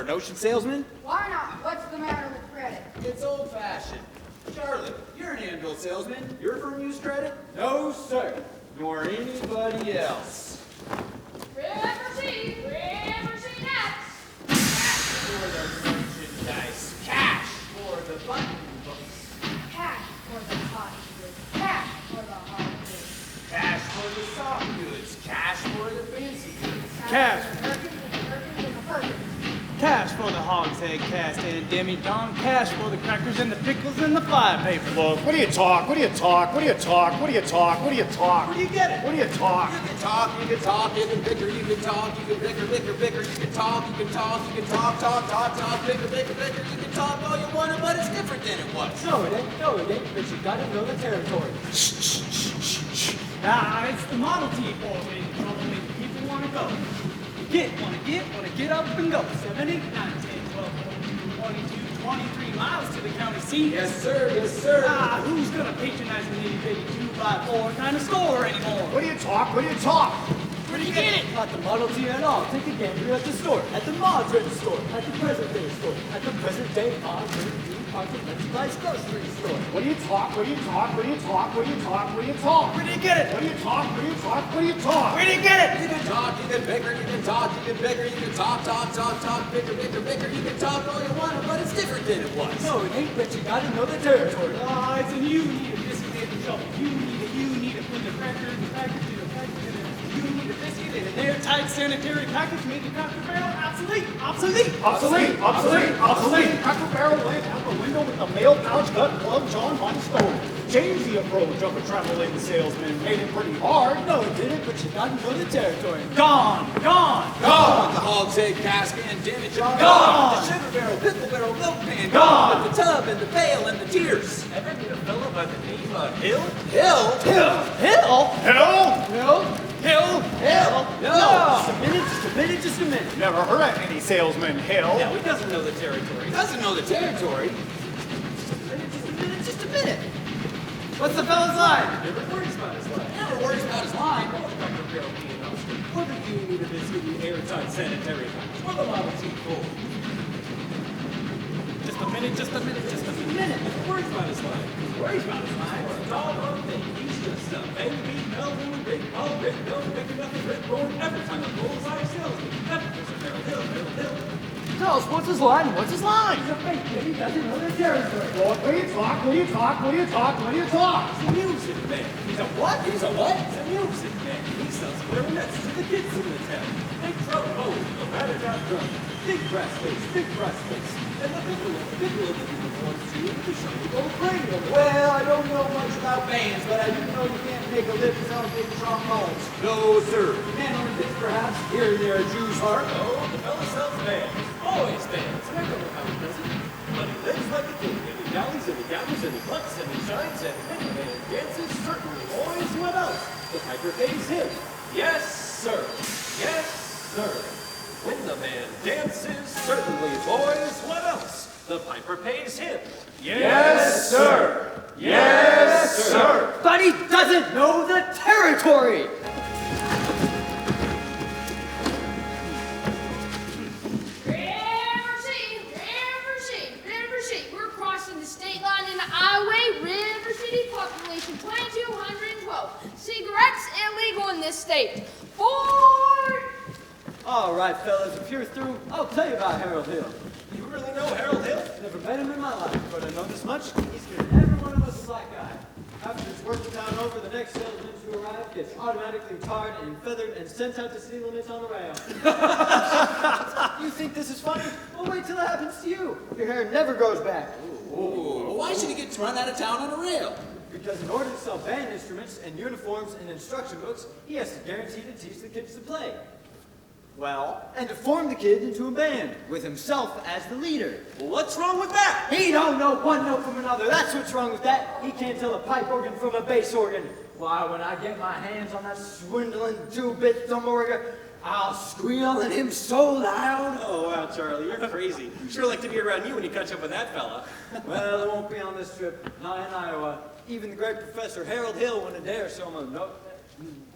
a notion, salesman? Why not? What's the matter with credit? It's old-fashioned. Charlotte, you're an anvil salesman. Your firm use credit? No, sir. Nor anybody else. River next. Cash for the merchandise. Cash for the button books. Cash for the hot goods. Cash for the hard goods. Cash for the soft goods. Cash for the fancy goods. Cash. Perkins and the Perkins. Cash for the hogshead cast and demi-don. Cash for the crackers and the pickles and the flypaper. Look, what do you talk? What do you talk? What do you talk? What do you talk? What do you talk? Where do you get it? What do you talk? You can talk, you can talk, you can bicker, you can talk, you can bicker, bicker, bicker, you can talk, you can talk, you can talk, bicker, bicker, bicker, you can talk all you want, but it's different than it was. No, it ain't, but you gotta know the territory. Ah, it's the Model T for me. Trouble making people want to go. Want to get up and go. 7, 8, 9, 10, 12, 14, 22, 23 miles to the county seat. Yes, sir, yes, sir. Ah, who's gonna patronize an itty-bitty 2x4 kind of store anymore? What do you talk? What do you talk? Where do you get it? Not the Model T at all. Take a gander at the store, at the modern store, at the present day store, at the present day modern merchandise grocery store. What do you talk? What do you talk? What do you talk? What do you talk? What do you talk? Where do you get it? What do you talk? What do you talk? What do you talk? Where do you get it? You can talk, you can bicker, you can talk, you can bicker, you can talk, bicker, bicker, bicker, you can talk all you want, but it's different than it was. No, it ain't, but you gotta know the territory. Ah, it's and you need a biscuit in the shovel. You need to put the crackers, the package in the package, and you need a biscuit in an airtight sanitary package, make the Cracker Barrel obsolete. Obsolete! Cracker Barrel went out the window with the mail pouch cut plug on by the stove. Changed the approach of a traveling salesman. Made it pretty hard. No, it didn't, but you gotta know the territory. Gone. Gone! The hogshead cask and damage on Gone! The sugar barrel, pickle barrel, milk pan. Gone! The tub and the pail and the tears. Ever meet a fellow by the name of Hill? Hill? No! Just a minute. Never heard of any salesman, Hill. No, he doesn't know the territory. He doesn't know the territory. Just a minute. What's the fella's line? Never worries about his life. Never worries about his line. Cracker Barrel being hosted. Whether you need a biscuit in airtight sanitary package or the Model T full. Just a minute. Never worries about his life. Worries about his line. Doggone thing. He's just a baby, Melvin, big ball, big nose, making nothing red born every time a bullseye salesman. Never goes a barrel, hill. Tell us, what's his line? What's his line? He's a fake kid. He doesn't know the territory. What do you talk? What do you talk? What do you talk? What do you talk? He's a music man. He's a what? He's a what? He's a music man. He sells clarinets to the kids in the town. Big drum hole, no matter got drum. Big brass bass. And the piccolo that he performs to you to show you gold cranium. Well, I don't know much about bands, but I do know you can't make a living selling big trombones. No, sir. Man on this perhaps. Here and there, a Jew's heart. Oh, the fella sells bands. Always bands. I don't know how he does it. But he lives like a king. And he dallies and he gathers and he plucks and he shines and when the man dances, certainly, boys, what else? The piper pays him. Yes, sir. Yes, sir. When the man dances, certainly, boys, what else? The piper pays him. Yes, sir. Yes, sir. But he doesn't know the territory. River City. We're crossing the state line into Iowa. River City, population 2,212. Cigarettes illegal in this state. Board. All right, fellas, if you're through, I'll tell you about Harold Hill. You really know Harold Hill? Never met him in my life, but I know this much. He's given every one of us a black eye. After his work town over, the next salesman to arrive gets automatically tarred and feathered and sent out to city limits on the rail. You think this is funny? Well, wait till it happens to you. Your hair never grows back. Well, why should he get run out of town on a rail? Because in order to sell band instruments and uniforms and instruction books, he has to guarantee to teach the kids to play. Well, and to form the kids into a band, with himself as the leader. Well, what's wrong with that? He don't know one note from another. That's what's wrong with that. He can't tell a pipe organ from a bass organ. Why, when I get my hands on that swindling 2-bit thumb organ, I'll squeal at him so loud. Oh, wow, Charlie, you're crazy. Sure like to be around you when you catch up with that fella. Well, it won't be on this trip. Not in Iowa. Even the great Professor Harold Hill wouldn't dare show him a note.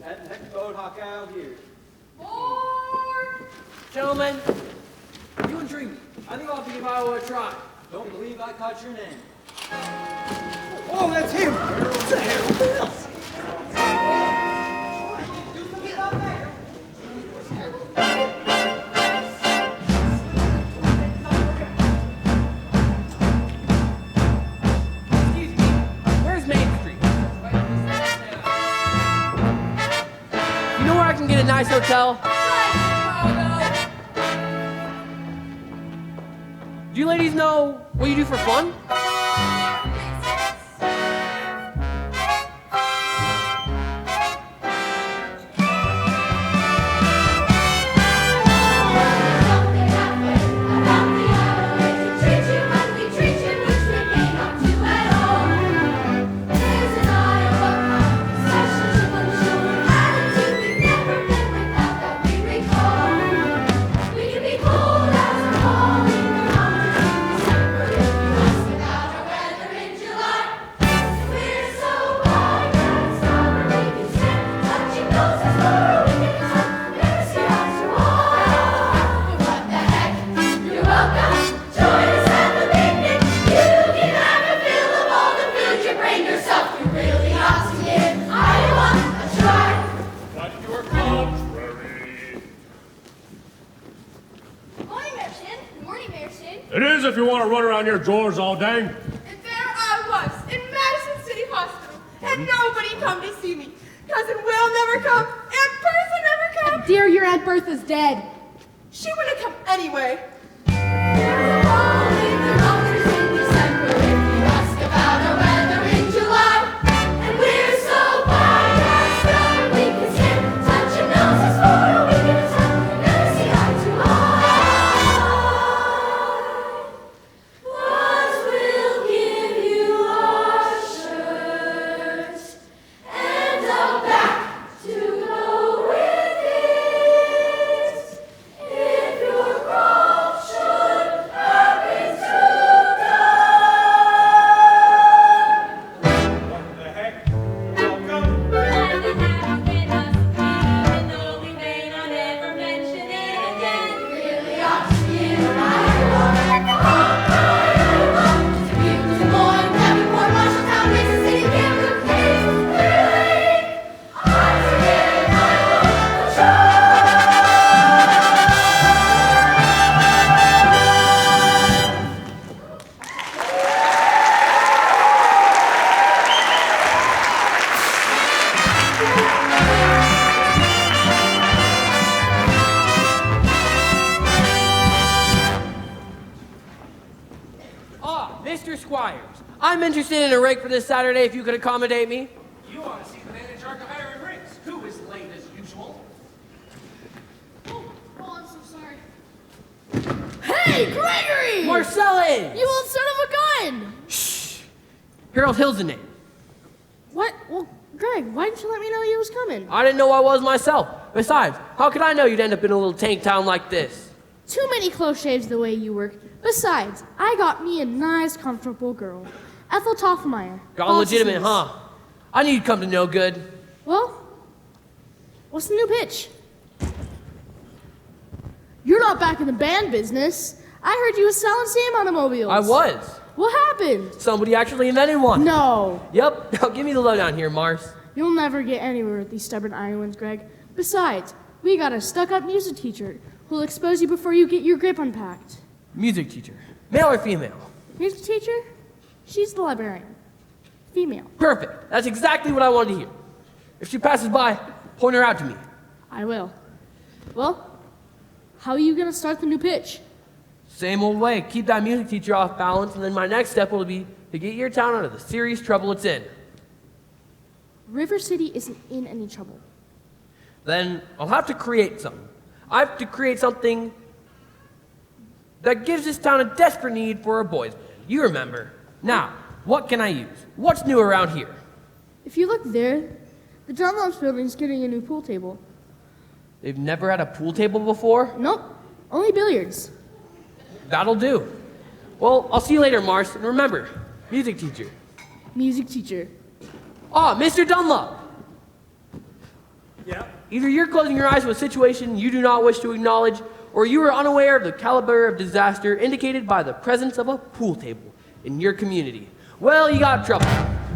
That heck boat hawk out here. Board. Gentlemen, You intrigue me. I think I'll have to give Iowa a try. Don't believe I caught your name. Oh, that's him! What the hell? Who else? Excuse me, where's Main Street? You know where I can get a nice hotel? Do you ladies know what you do for fun? It is if you want to run around your drawers all day. And there I was, in Madison City Hospital, and nobody come to see me. Cousin Will never come, Aunt Bertha never come. Dear, your Aunt Bertha's dead. She wouldn't come anyway. Mr. Squires, I'm interested in a rig for this Saturday if you could accommodate me. You want to see the man in charge of hiring rigs, who is late as usual. Oh, I'm so sorry. Hey, Gregory! Marcellin! You old son of a gun! Shh! Harold Hill's the name. What? Well, Greg, why didn't you let me know you was coming? I didn't know I was myself. Besides, how could I know you'd end up in a little tank town like this? Too many close shaves the way you work. Besides, I got me a nice, comfortable girl. Ethel Toffmeyer. Got legitimate, huh? I knew you'd come to no good. Well, what's the new pitch? You're not back in the band business. I heard you was selling steam automobiles. I was. What happened? Somebody actually invented one. No. Yep. Now give me the lowdown here, Mars. You'll never get anywhere with these stubborn Iowans, Greg. Besides, we got a stuck-up music teacher who'll expose you before you get your grip unpacked. Music teacher. Male or female? Music teacher? She's the librarian. Female. Perfect. That's exactly what I wanted to hear. If she passes by, point her out to me. I will. Well, how are you going to start the new pitch? Same old way. Keep that music teacher off balance, and then my next step will be to get your town out of the serious trouble it's in. River City isn't in any trouble. Then I'll have to create something. I have to create something that gives this town a desperate need for a boys' band. You remember. Now, what can I use? What's new around here? If you look there, the Dunlop's building's getting a new pool table. They've never had a pool table before? Nope, only billiards. That'll do. Well, I'll see you later, Mars. And remember, music teacher. Music teacher. Ah, Mr. Dunlop. Yeah? Either you're closing your eyes to a situation you do not wish to acknowledge, or you are unaware of the caliber of disaster indicated by the presence of a pool table in your community, well, you got trouble.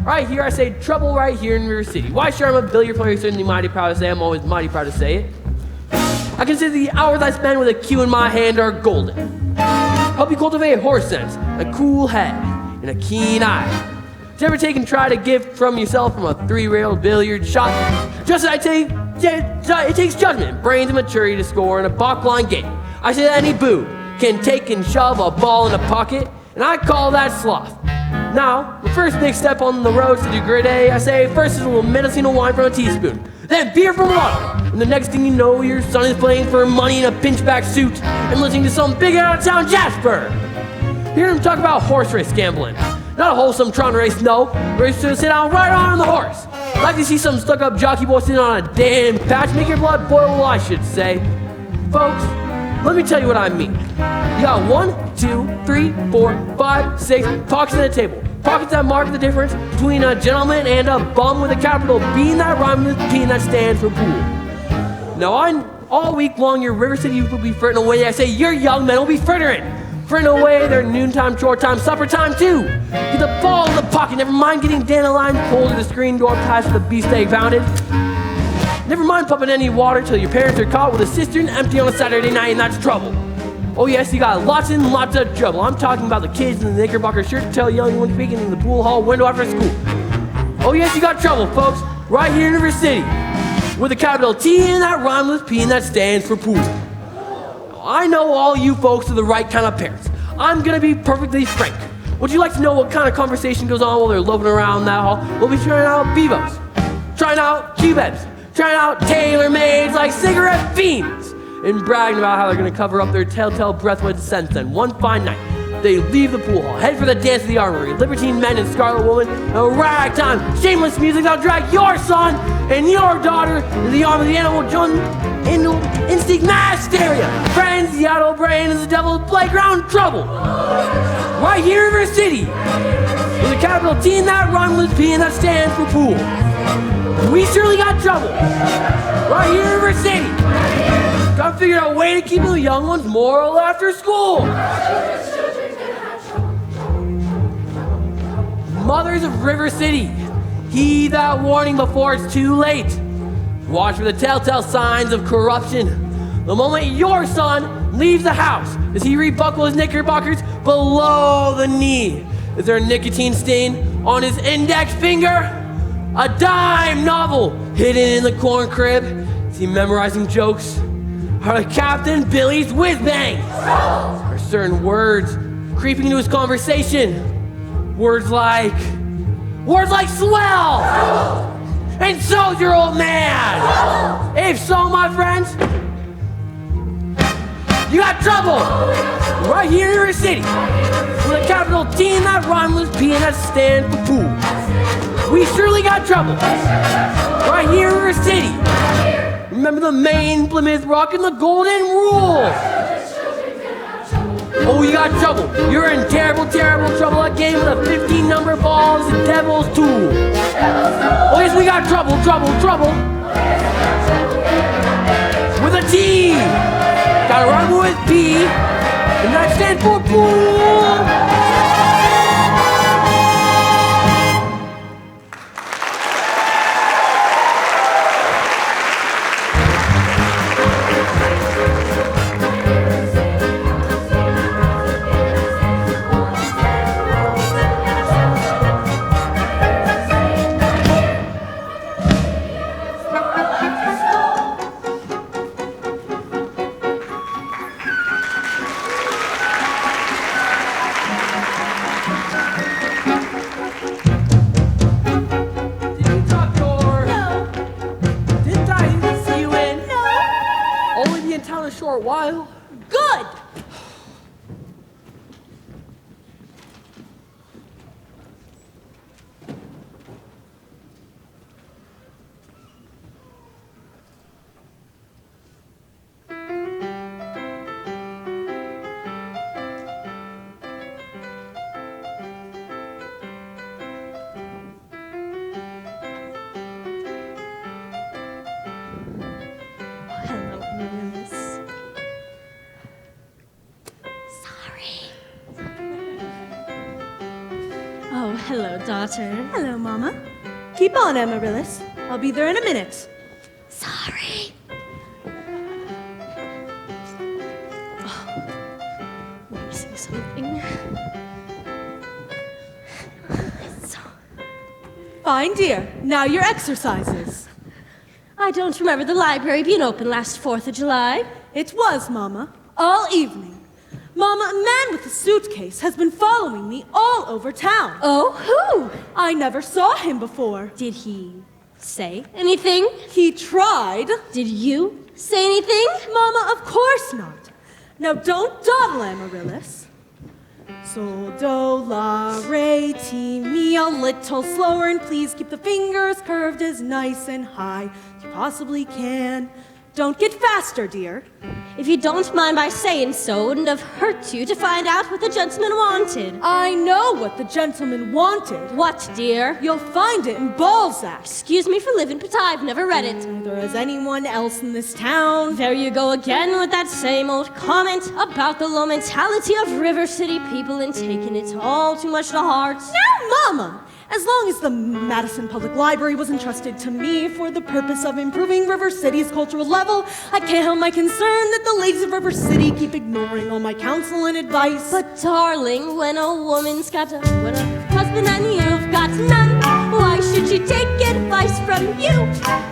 Right here, I say trouble right here in River City. Why, sure, I'm a billiard player, certainly mighty proud to say. I'm always mighty proud to say it. I consider the hours I spend with a cue in my hand are golden. Help you cultivate horse sense, a cool head, and a keen eye. Did you ever take and try to give from yourself from a 3-railed billiard shot? Just as it takes judgment, brains, and maturity to score in a balk-line game. I say that any boo can take and shove a ball in a pocket, and I call that sloth. Now, the first big step on the road to degrade, I say first is a little medicinal wine from a teaspoon, then beer from a bottle, and the next thing you know, your son is playing for money in a pinchback suit and listening to some big out-of-town Jasper. Hear him talk about horse race gambling. Not a wholesome Tron race, no. Race to sit down right on the horse. Like to see some stuck-up jockey boy sitting on a damn patch, make your blood boil, well, I should say. Folks, let me tell you what I mean. You got 1, 2, 3, 4, 5, 6 pockets at the table. Pockets that mark the difference between a gentleman and a bum with a capital B and that rhymes with P and that stands for pool. Now, all week long, your River City youth will be flirting away. I say your young men will be flirting away their noontime, chore time, supper time too. Get the ball in the pocket. Never mind getting dandelion pulled to the screen door past the beefsteak pounded. Never mind pumping any water till your parents are caught with a cistern empty on a Saturday night, and that's trouble. Oh yes, you got lots and lots of trouble. I'm talking about the kids in the knickerbocker shirt to tell young ones speaking in the pool hall window after school. Oh yes, you got trouble, folks, right here in River City, with a capital T and that rhymes with P and that stands for pool. I know all you folks are the right kind of parents. I'm gonna be perfectly frank. Would you like to know what kind of conversation goes on while they're loafing around that hall? We'll be trying out Bevos, trying out Cubebs, trying out tailor-mades like cigarette fiends, and bragging about how they're gonna cover up their telltale breath with scent. Then one fine night, they leave the pool hall, head for the dance of the armory, libertine men and scarlet woman, and ragtime, shameless music that'll drag your son and your daughter into the arm of the animal instinct mass hysteria. Friends, the idle brain is the devil's playground trouble. Right here in River City, with a capital T and that rhymes with P and that stands for pool. We surely got trouble. Right here in River City. Gotta figure out a way to keep the young ones moral after school. Mothers of River City, heed that warning before it's too late. Watch for the telltale signs of corruption. The moment your son leaves the house, does he rebuckle his knickerbockers below the knee? Is there a nicotine stain on his index finger? A dime novel hidden in the corn crib? Is he memorizing jokes? Are the Captain Billy's whiz-bangs? Are certain words creeping into his conversation? Words like swell! And so's your old man! If so, my friends, you got trouble! Right here in River City, with a capital T and that rhymes with P and that stands for pool. We surely got trouble! Right here in River City. Remember the Maine, Plymouth Rock, and the Golden Rule! Oh, you got trouble. You're in terrible, terrible trouble. A game with a 15-number ball is the devil's tool. Oh, yes, we got trouble. With a T. Gotta rhyme with P. And that stands for pool. hello, daughter. Hello, Mama. Keep on, Amaryllis. I'll be there in a minute. Sorry. Let me see something. Fine, dear. Now your exercises. I don't remember the library being open last 4th of July. It was, Mama. All evening. Mama, a man with a suitcase has been following me all over town. Oh, who? I never saw him before. Did he say anything? He tried. Did you say anything? Mama, of course not. Now don't dawdle, Amaryllis. Sol, do, la, re, ti, mi, a little slower, and please keep the fingers curved as nice and high as you possibly can. Don't get faster, dear. If you don't mind my saying so, it wouldn't have hurt you to find out what the gentleman wanted. I know what the gentleman wanted. What, dear? You'll find it in Balzac. Excuse me for living, but I've never read it. Neither has anyone else in this town. There you go again with that same old comment about the low mentality of River City people and taking it all too much to heart. Now, Mama! As long as the Madison Public Library was entrusted to me for the purpose of improving River City's cultural level, I can't help my concern that the ladies of River City keep ignoring all my counsel and advice. But darling, when a woman's got a husband and you've got none, why should she take advice from you?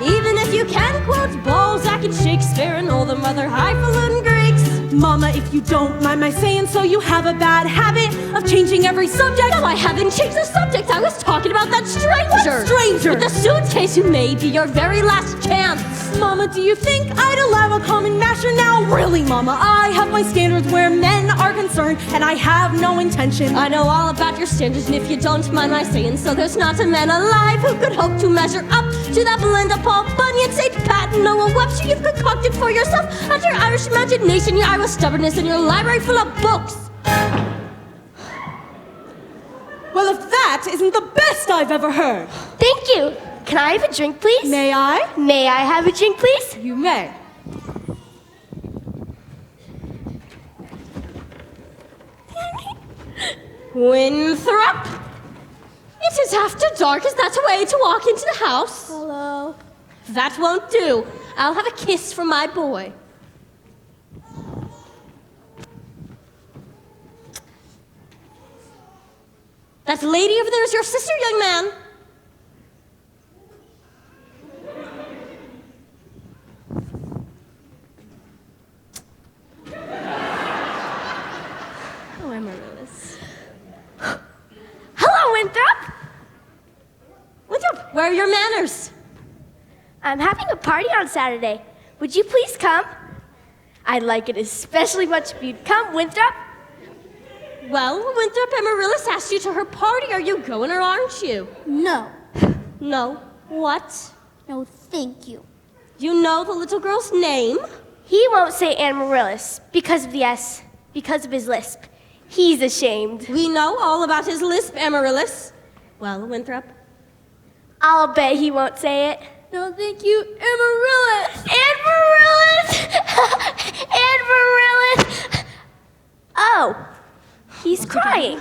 Even if you can quote Balzac and Shakespeare and all them other highfalutin Greeks. Mama, if you don't mind my saying so, you have a bad habit of changing every subject. No, I haven't changed the subject. I was talking about that stranger. What stranger? With the suitcase who may be your very last chance. Mama, do you think I'd allow a common masher now? Really, Mama, I have my standards where men are concerned, and I have no intention. I know all about your standards, and if you don't mind my saying so, there's not a man alive who could hope to measure up to that blend of Paul Bunyan, St. Pat, and Noah Webster you've concocted for yourself out your Irish imagination, your Irish stubbornness, and your library full of books. Well, if that isn't the best I've ever heard. Thank you. Can I have a drink, please? May I? May I have a drink, please? You may. Winthrop? It is after dark. Is that a way to walk into the house? Hello. That won't do. I'll have a kiss from my boy. That lady over there is your sister, young man. Oh, Amaryllis. Hello, Winthrop. Winthrop, where are your manners? I'm having a party on Saturday. Would you please come? I'd like it especially much if you'd come, Winthrop. Well, Winthrop, Amaryllis asked you to her party. Are you going or aren't you? No. No. What? No, thank you. You know the little girl's name? He won't say Amaryllis because of the S, because of his lisp. He's ashamed. We know all about his lisp, Amaryllis. Well, Winthrop? I'll bet he won't say it. No, thank you, Amaryllis. Amaryllis! Amaryllis! Oh, he's crying.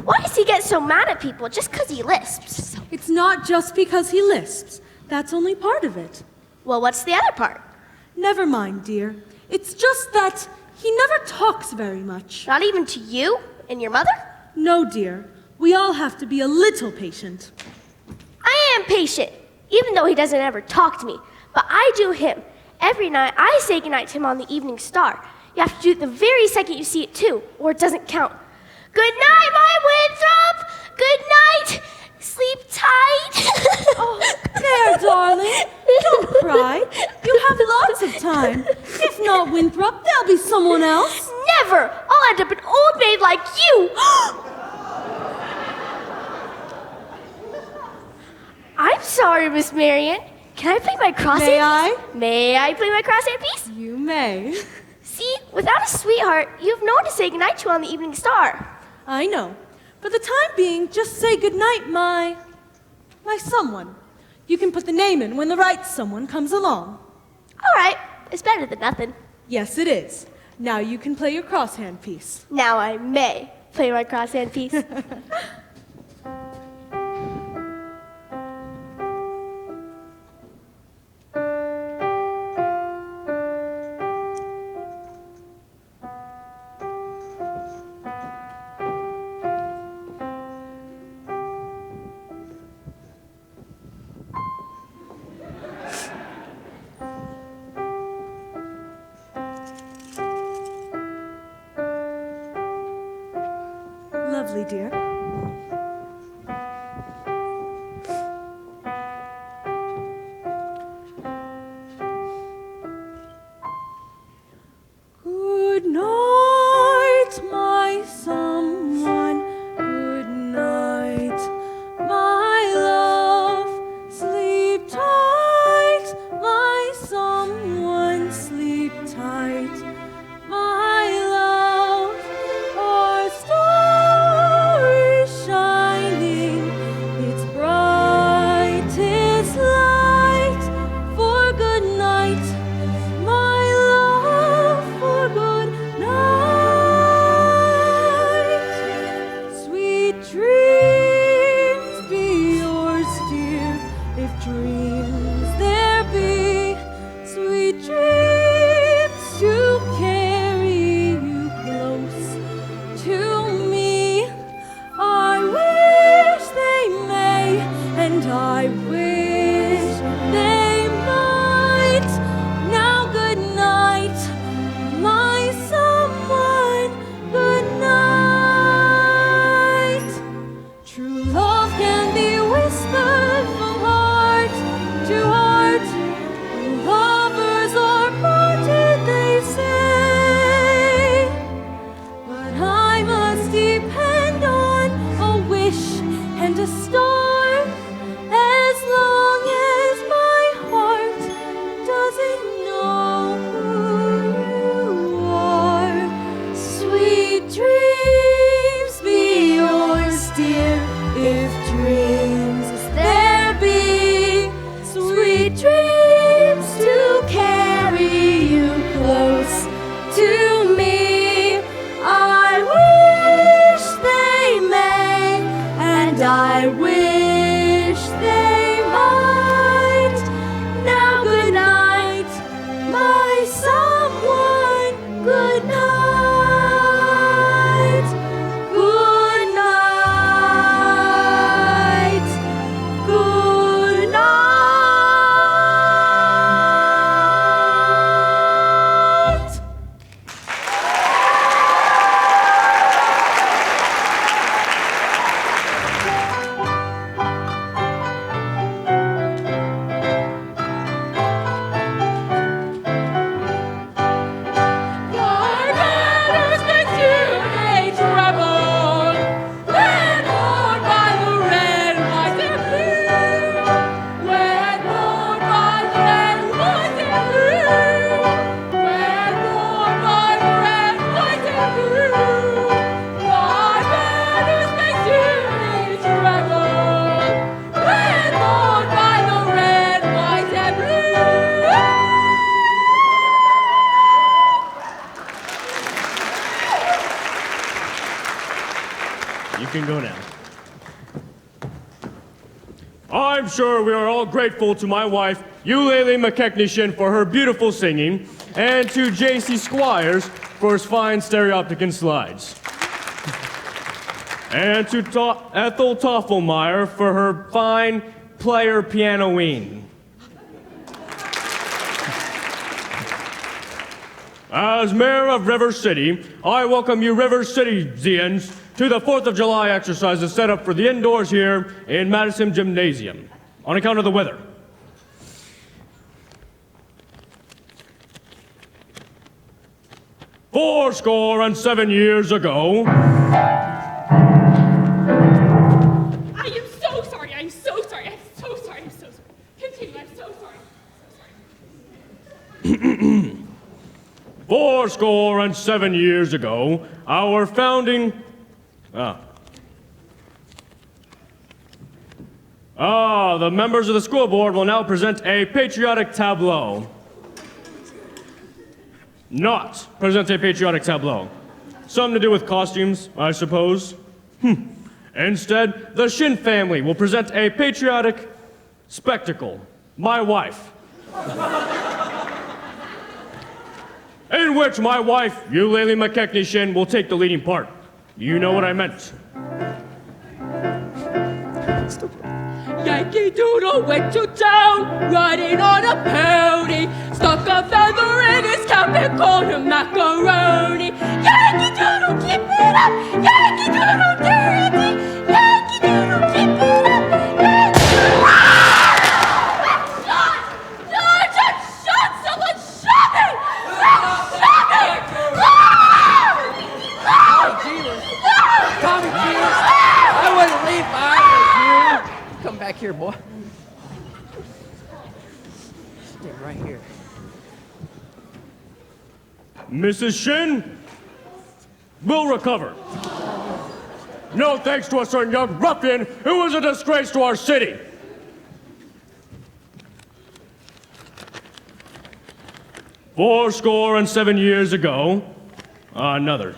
Why does he get so mad at people just because he lisps? It's not just because he lisps. That's only part of it. Well, what's the other part? Never mind, dear. It's just that he never talks very much. Not even to you and your mother? No, dear. We all have to be a little patient. I am patient, even though he doesn't ever talk to me. But I do him. Every night, I say goodnight to him on the Evening Star. You have to do it the very second you see it, too, or it doesn't count. Good night, my Winthrop! Good night! Sleep tight! Oh, there, darling. Don't cry. You have lots of time. If not Winthrop, there'll be someone else. Never! I'll end up an old maid like you! I'm sorry, Miss Marion. Can I play my crosshand May I? piece? May I play my crosshand piece? You may. See, without a sweetheart, you have no one to say goodnight to on the Evening Star. I know. For the time being, just say goodnight, my someone. You can put the name in when the right someone comes along. All right, it's better than nothing. Yes, it is. Now you can play your crosshand piece. Now I may play my crosshand piece. dear. Good night, my someone. Good night, my love. Sleep tight, my someone. Sleep tight, my love. Our star is shining, its brightest light. For good night, my love, for good night. Sweet dreams be yours, dear, if dreams there be. Sweet dreams to carry you close to me. I wish they may, and I wish they might. Now good night, my someone, good night. True love can be whispered from heart to heart. Lovers are parted, they say, but I must depend on a wish and a star, as long as my heart doesn't know who you are. Sweet dreams be yours, dear, if dreams there be. Sweet dreams to carry you close to me. I wish they may, and I wish they might. Now good night, my someone, good night. Good night. Good night. You can go now. I'm sure we are all grateful to my wife, Eulalie McKechnishin, for her beautiful singing, and to J.C. Squires for his fine stereoptic and slides. And to Ethel Toffelmeyer for her fine player pianoine. As mayor of River City, I welcome you River Citizians to the 4th of July exercises set up for the indoors here in Madison Gymnasium on account of the weather. Fourscore and 7 years ago, I am so sorry. I'm so sorry. I'm so sorry. I'm so sorry. Continue. I'm so sorry. Fourscore and 7 years ago, our founding... the members of the school board will now present a patriotic tableau. Not present a patriotic tableau. Something to do with costumes, I suppose. Instead, the Shin family will present a patriotic spectacle. My wife. In which my wife, Eulalie McKechnishin, will take the leading part. You know what I meant. Yankee Doodle went to town, riding on a pony. Stuck a feather in his cap and called him macaroni. Yankee Doodle, keep it up! Yankee Doodle, dirty! Yankee Doodle, keep it up! Yankee Doodle! Shot! Someone shot me! Tommy Jesus! I wouldn't leave if I was you. Come back here, boy. Stay right here. Mrs. Shin will recover. No thanks to a certain young ruffian who was a disgrace to our city. Fourscore and 7 years ago, another.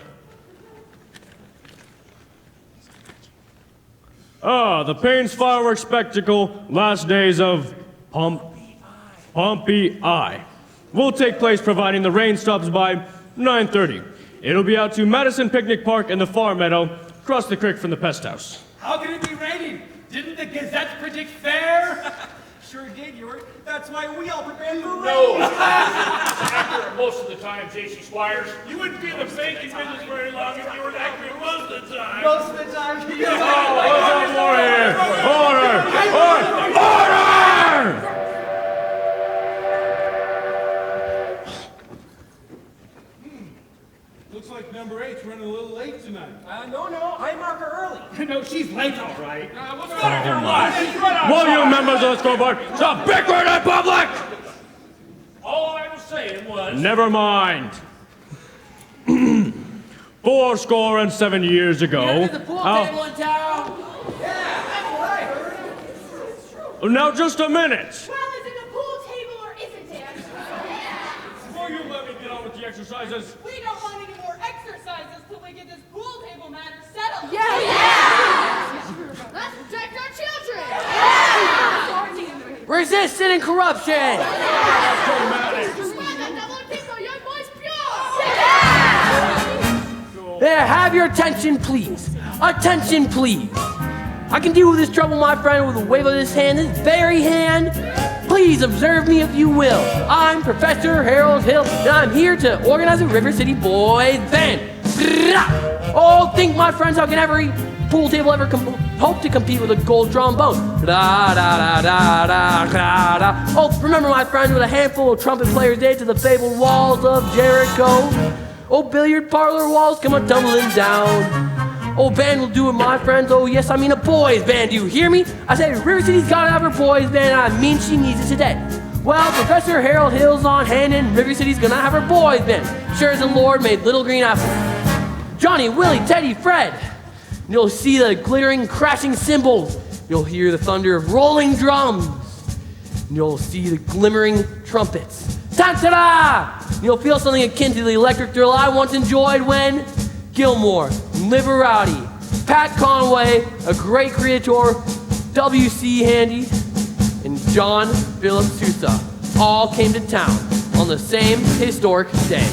The Payne's fireworks spectacle, last days of Pompey Eye, will take place providing the rain stops by 9:30. It'll be out to Madison Picnic Park and the Farm Meadow, across the creek from the pest house. How can it be raining? Didn't the Gazette predict fair? Sure did, York. That's why we all prepared for rain. Accurate most of the time, J.C. Squires. You wouldn't be in the baking business very long if you were accurate most of the time. Most of the time, Order! Looks like number 8's running a little late tonight. No, I mark her early. No, she's late, all right. What's Will you members of the school board stop bickering in public? All I was saying was... Never mind. 7 years ago. The pool table in town. Now just a minute. Well, is it a pool table or isn't it? Before you let me get on with the exercises. We don't want any more exercises till we get this pool table matter settled. Let's protect our children. Resistance and corruption. Squad that double people, young boys pure. There, have your attention, please. Attention, please. I can deal with this trouble, my friend, with a wave of this hand, this very hand. Please observe me if you will. I'm Professor Harold Hill, and I'm here to organize a River City Boys Band. Oh, think, my friends, how can every pool table ever hope to compete with a gold trombone? Da da da da da da da. Oh, remember, my friends, with a handful of trumpet players day to the fabled walls of Jericho. Oh, billiard parlor walls come a tumbling down. Oh, band will do it, my friends. Oh, yes, I mean a boys band. Do you hear me? I said River City's gotta have her boys band, and I mean she needs it today. Well, Professor Harold Hill's on hand, and River City's gonna have her boys band. Sure as the Lord made little green apples. Johnny, Willie, Teddy, Fred. You'll see the glittering, crashing cymbals. You'll hear the thunder of rolling drums. You'll see the glimmering trumpets. Ta-ta-da! You'll feel something akin to the electric thrill I once enjoyed when Gilmore, Liberati, Pat Conway, a great creator, W.C. Handy, and John Philip Sousa all came to town on the same historic day.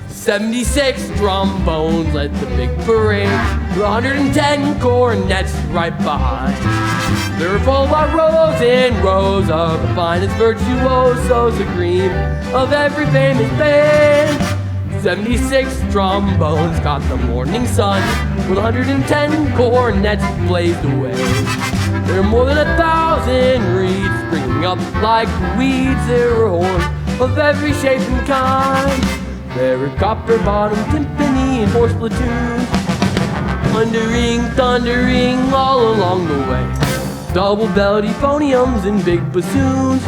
76 trombones led the big parade, 110 cornets right behind. They were followed by rows and rows of the finest virtuosos, the cream of every famous band. 76 trombones caught the morning sun, with 110 cornets blazed away. There were more than 1,000 reeds springing up like weeds. There were horns of every shape and kind. There were copper-bottomed timpani and horse platoons, thundering all along the way. Double-bellied euphoniums and big bassoons,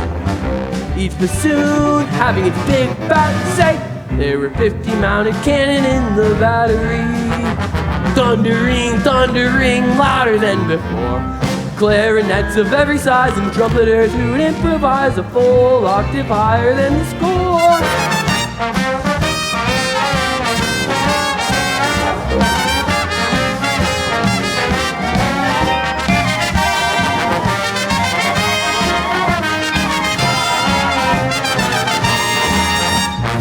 each bassoon having its big fat say. There were 50 mounted cannon in the battery, thundering louder than before. Clarinets of every size and trumpeters who'd improvise a full octave higher than the score.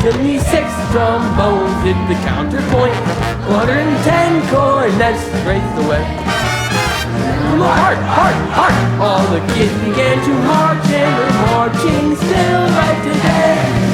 76 trombones hit the counterpoint. 110 cornets raised the way. Hark, hark, hark! All the kids began to march, and they're marching still right today.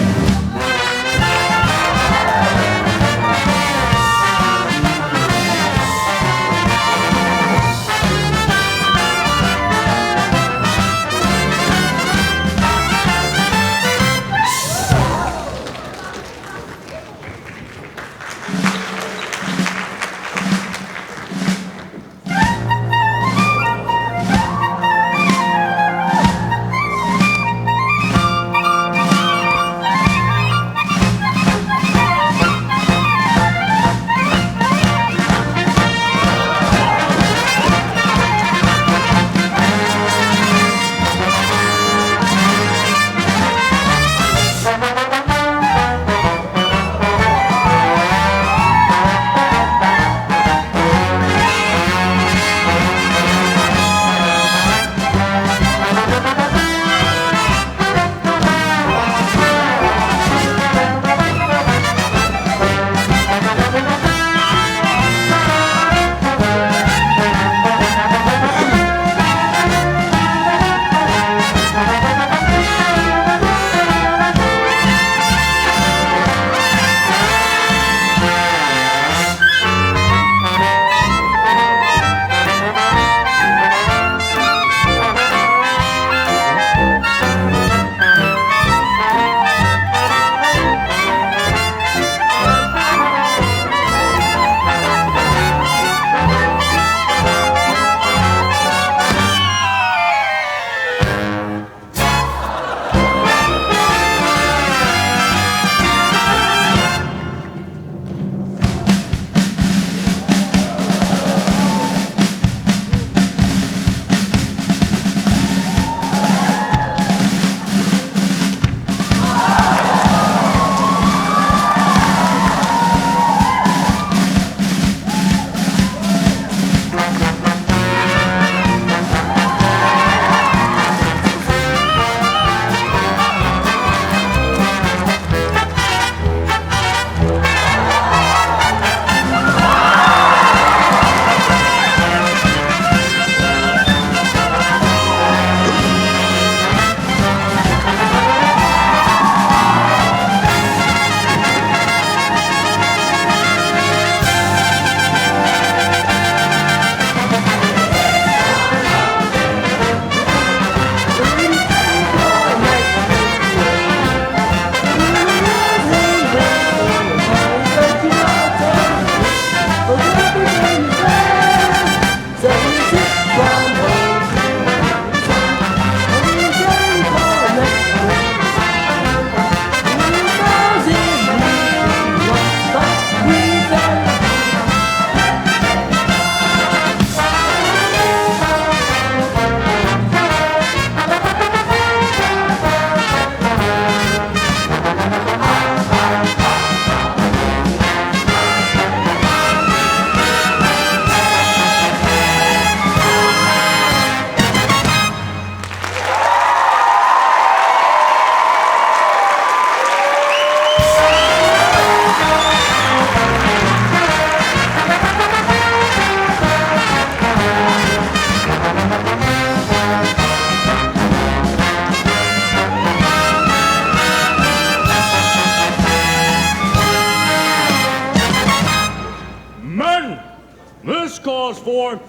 calls for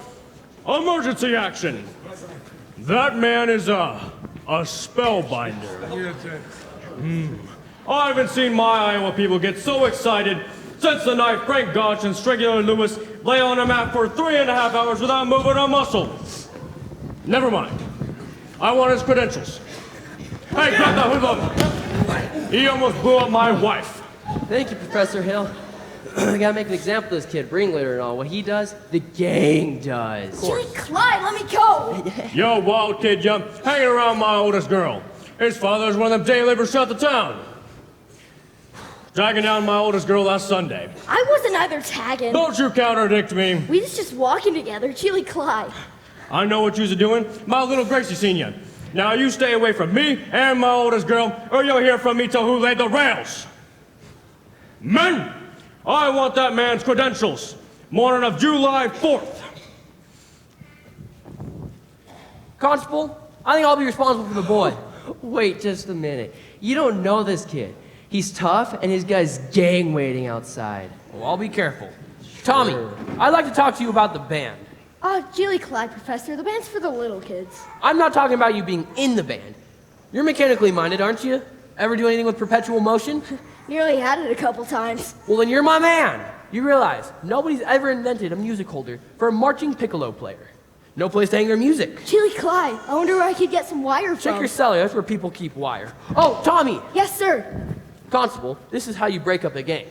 emergency action. That man is a spellbinder. I haven't seen my Iowa people get so excited since the night Frank Gotch and Strangler Lewis lay on a mat for 3.5 hours without moving a muscle. Never mind. I want his credentials. Hey, grab that hoodlum. He almost blew up my wife. Thank you, Professor Hill. I gotta make an example of this kid, ringleader and all. What he does, the gang does. Jimmy Clyde, let me go! Yo, wild kid, young, hanging around my oldest girl. His father's one of them day laborers shut the town. Dragging down my oldest girl last Sunday. I wasn't either tagging. Don't you contradict me. We was just walking together, Chili Clyde. I know what you're doing. My little Gracie senior. Now you stay away from me and my oldest girl, or you'll hear from me till who laid the rails. Men, I want that man's credentials. Morning of July 4th. Constable, I think I'll be responsible for the boy. Wait just a minute. You don't know this kid. He's tough, and his guy's gang waiting outside. Well, I'll be careful. Tommy, I'd like to talk to you about the band. Jilly Clyde, Professor. The band's for the little kids. I'm not talking about you being in the band. You're mechanically minded, aren't you? Ever do anything with perpetual motion? Nearly had it a couple times. Well, then you're my man. You realize nobody's ever invented a music holder for a marching piccolo player. No place to hang their music. Jilly Clyde, I wonder where I could get some wire from. Check your cellar. That's where people keep wire. Oh, Tommy. Yes, sir. Constable, this is how you break up a gang.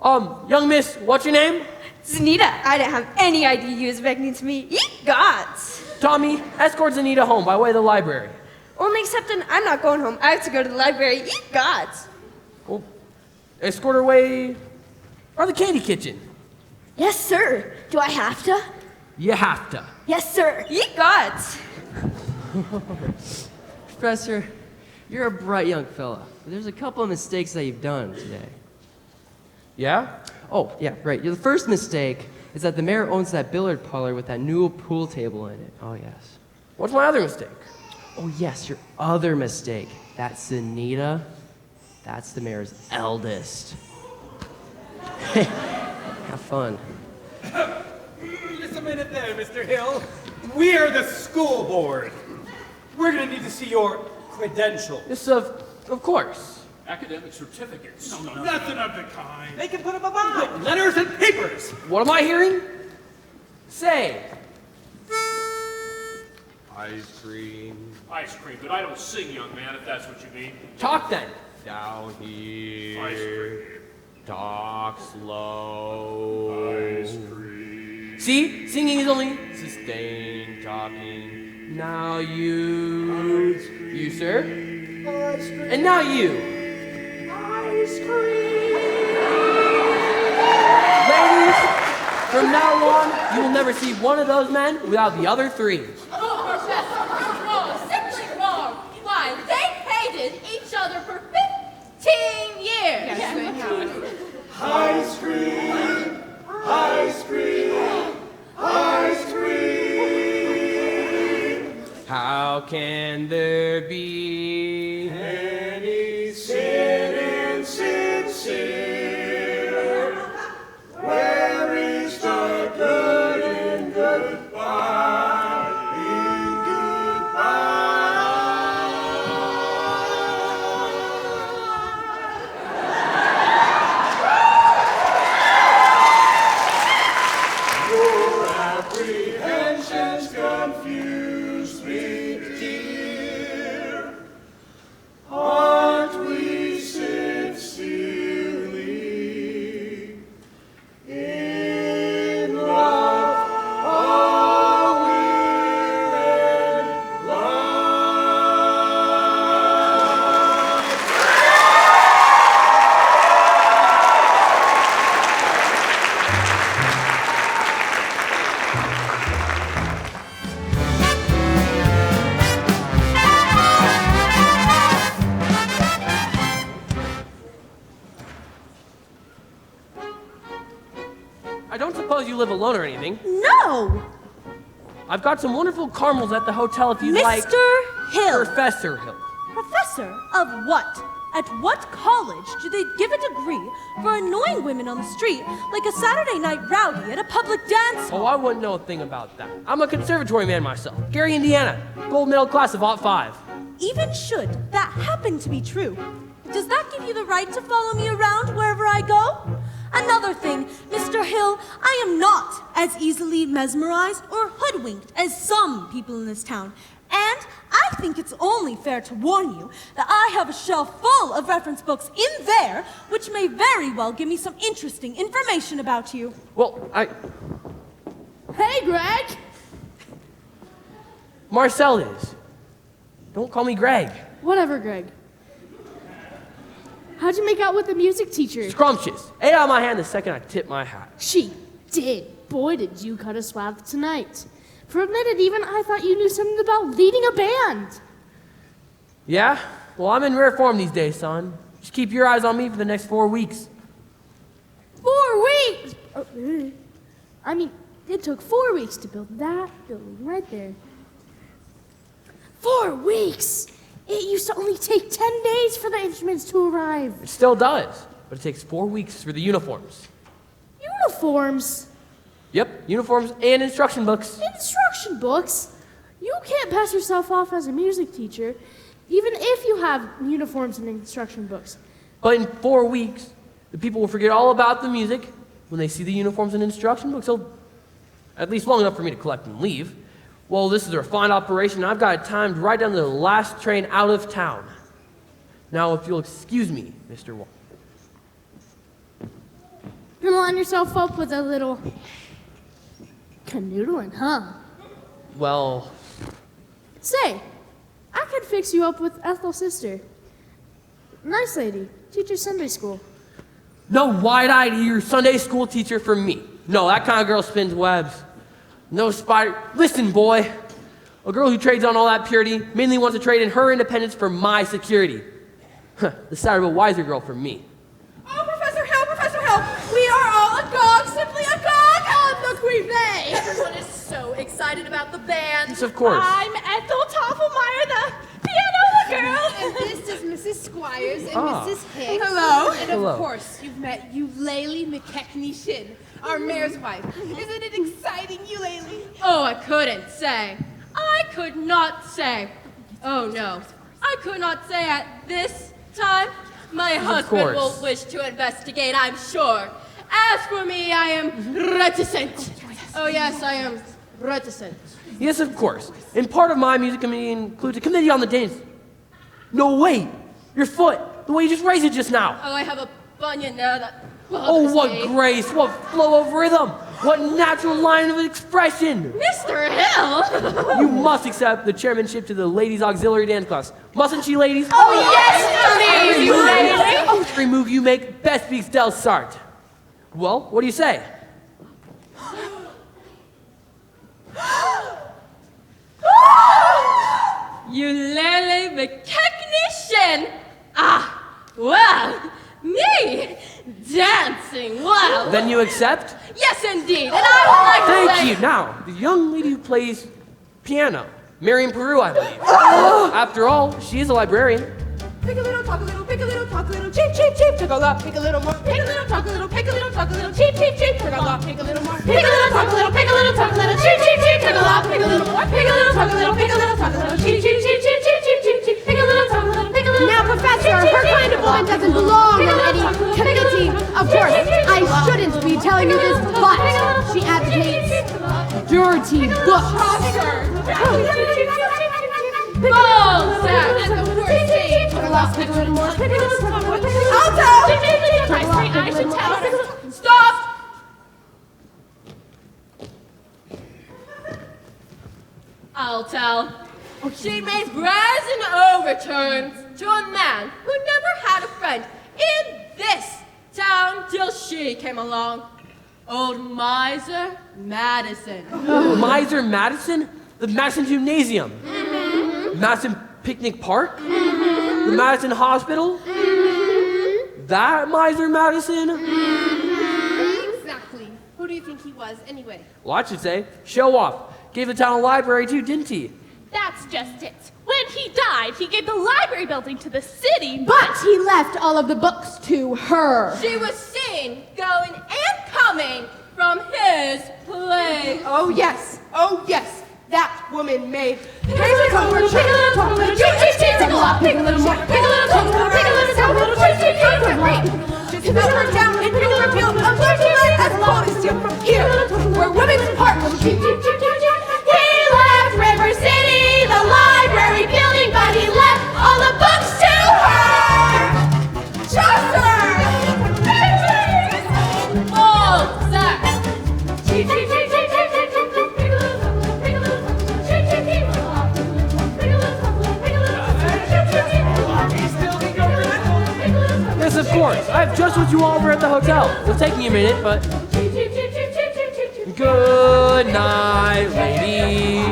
Young miss, what's your name? Zanita, I didn't have any idea you was beckoning to me. Ye gods! Tommy, escort Zanita home by way of the library. Only excepting I'm not going home. I have to go to the library. Ye gods! Well, escort her away or the candy kitchen. Yes, sir. Do I have to? You have to. Yes, sir. Ye gods! Professor, you're a bright young fella. But there's a couple of mistakes that you've done today. Yeah? Oh, yeah, right. The first mistake is that the mayor owns that billiard parlor with that new pool table in it. Oh, yes. What's my other mistake? Oh, yes, your other mistake. That's Anita. That's the mayor's eldest. Have fun. Just a minute there, Mr. Hill. We're the school board. We're gonna need to see your credentials. Yes, of course. Academic certificates. No. Nothing of the kind. They can put up a bond. Letters and papers. What am I hearing? Say. Ice cream. Ice cream, but I don't sing, young man, if that's what you mean. Talk then. Down here. Ice cream. Talk slow. Ice cream. See? Singing is only sustained talking. Now you. You, sir. Ice cream. And now you. Ice cream. Ladies, from now on, you will never see one of those men without the other three. Oh, Professor, you're wrong. Simply wrong. Why, they hated each other for 15 years. Yes, they have. Ice cream. Ice cream. Ice cream. How can there be any sin insincere? Where is the good in goodbye? In goodbye? Your apprehensions confuse me, dear. Aren't we sincerely in love? Are we in love? I don't suppose you live alone or anything. No! I've got some wonderful caramels at the hotel if you'd like. Mr. Hill. Professor Hill. Professor of what? At what college do they give a degree for annoying women on the street like a Saturday night rowdy at a public dance hall? Oh, I wouldn't know a thing about that. I'm a conservatory man myself. Gary, Indiana. Gold medal class of '05. Even should that happen to be true, does that give you the right to follow me around wherever I go? Another thing, Mr. Hill, I am not as easily mesmerized or hoodwinked as some people in this town. And I think it's only fair to warn you that I have a shelf full of reference books in there which may very well give me some interesting information about you. Well, Hey, Greg. Marcel is. Don't call me Greg. Whatever, Greg. How'd you make out with the music teacher? Scrumptious. Ate out of my hand the second I tipped my hat. She did. Boy, did you cut a swath tonight. For a minute even, I thought you knew something about leading a band. Yeah? Well, I'm in rare form these days, son. Just keep your eyes on me for the next 4 weeks. I mean, it took 4 weeks to build that building right there. 4 weeks! It used to only take 10 days for the instruments to arrive. It still does, but it takes 4 weeks for the uniforms. Uniforms? Yep, uniforms and instruction books. Instruction books? You can't pass yourself off as a music teacher, even if you have uniforms and instruction books. But in 4 weeks, the people will forget all about the music when they see the uniforms and instruction books. So, at least long enough for me to collect and leave. Well, this is a refined operation, and I've got it timed right down to the last train out of town. Now, if you'll excuse me, Mr. Wall. You're gonna line yourself up with a little canoodling, huh? Well... Say, I could fix you up with Ethel's sister. Nice lady, teaches Sunday school. No wide-eyed ear Sunday school teacher for me. No, that kind of girl spins webs. No spider. Listen, boy. A girl who trades on all that purity mainly wants to trade in her independence for my security. The sign of a wiser girl for me. Oh, Professor Hill, we are all agog, simply agog on the Queen May. Everyone is so excited about the band. Yes, of course. I'm Ethel Toffelmeyer, the piano girl. And this is Mrs. Squires and Ah. Mrs. Hicks. Hello. And Hello. of course, you've met Eulalie McKechnie-Shin, our mayor's wife. Isn't it exciting, Eulalie? Oh, I couldn't say. I could not say. Oh, no. I could not say at this time. My husband course. will wish to investigate, I'm sure. As for me, I am reticent. Oh, yes, I am reticent. Yes, of course. And part of my music committee includes a committee on the dance. No, wait. Your foot. The way you just raised it just now. Oh, I have a bunion there that Oh, bothers what me. grace. What flow of rhythm. What natural line of expression. Mr. Hill! You must accept the chairmanship to the ladies' auxiliary dance class. Mustn't she, ladies? Oh, yes, please, lady! Every move you make best speaks Del Sart. Well, what do you say? Eulalie McKechnie-Shin! Ah, well, me dancing well. Then you accept? Yes, indeed, and I would like to Thank say... you. Now, the young lady who plays piano, Marion Peru, I believe. After all, she is a librarian. Pick a little, talk a little, pick a little, talk a little, cheep, cheep, cheep, pick a lot, pick a little more, pick a little, talk a little, pick a little, talk a little, cheep, cheep, cheep, pick a lot, pick a little more, pick a little, talk a little, pick a little, talk a little, cheep, cheep, cheep, pick a lot, pick a little more, pick a little, talk a little, pick a little, talk a little, cheep, cheep, cheep, cheep, cheep, cheep, cheep, cheep, pick a little, talk a little, pick a little. Now, Professor, her kind of woman doesn't belong on any committee. Of course, I shouldn't be telling you this, but she advocates dirty books. Oh, Zach! At the worst stage. Pick a little more, pick a little, talk a little, I should tell her. Stop! I'll tell. She made brazen overturns to a man who never had a friend in this town till she came along. Old Miser Madison. Miser Madison? The Madison Gymnasium. Madison Picnic Park? The Madison Hospital? That Miser Madison? Exactly. Who do you think he was, anyway? Well, I should say, show off. Gave the town a library too, didn't he? That's just it. When he died, he gave the library building to the city. But he left all of the books to her. She was seen going and coming from his place. Oh yes, that woman made. Pick a little, pick a little, talk a little, cheep, cheep, cheep, pick a lot, pick a little more, pick a little, talk a little, pick a little, talk a little, cheep, cheep, cheep, pick a lot. Just put her down and pick her appeal, a dirty light as cold as steel from here, where women's part will cheep, cheep, cheep, cheep, cheep. He left River City, the library building, but he left all the books to her. Chaucer! Oh, Zach! Cheep, cheep, cheep, cheep, cheep, cheep, cheep, cheep, pick a little, pick a little, cheep, cheep, cheep, pick a lot, pick a little, pick a little, cheep, cheep, cheep, pick a little. Yes, of course. I have just what you all were at the hotel. It'll take me a minute, but... Good night, lady.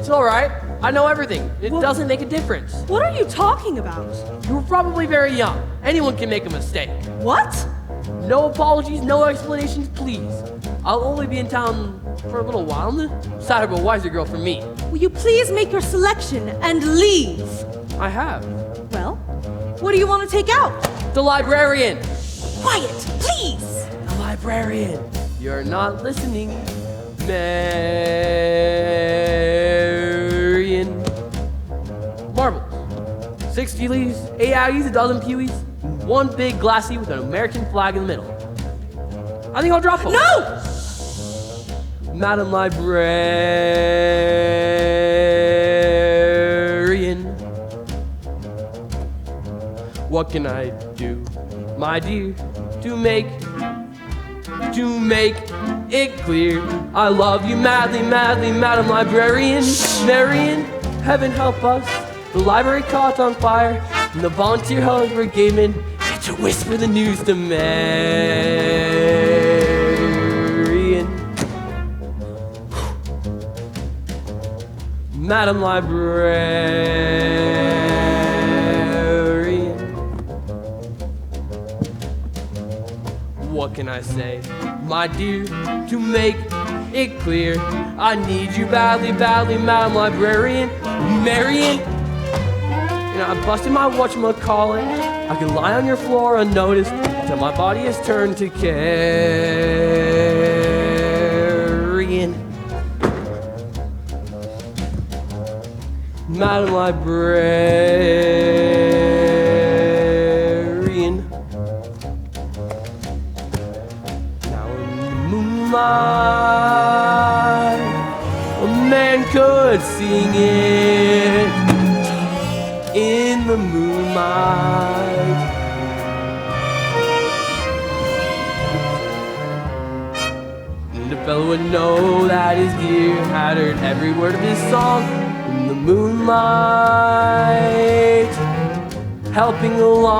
It's all right. I know everything. It doesn't make a difference. What are you talking about? You were probably very young. Anyone can make a mistake. What? No apologies, no explanations, please. I'll only be in town for a little while. Side of a wiser girl for me. Will you please make your selection and leave? I have. Well, what do you want to take out? The librarian. Quiet, please. The librarian. You're not listening, Marion. Marbles. 6 Geelies, 8 Aggies, a dozen Pewees, one big glassy with an American flag in the middle. I think I'll drop them. No! Madam Librarian. What can I do, my dear, to make it clear? I love you madly, madly, Madam Librarian. Marion, heaven help us. The library caught on fire, and the volunteer health brigademen get to whisper the news to Marion. Madam Librarian. What can I say, my dear, to make it clear? I need you badly, badly, Madam Librarian. Marion. I busted my whatchamacallit. I can lie on your floor unnoticed until my body is turned to carrion. Madam Librarian. Now in the moonlight, a man could sing it. In the moonlight, and a fellow would know that his dear had heard every word of his song. In the moonlight, helping along.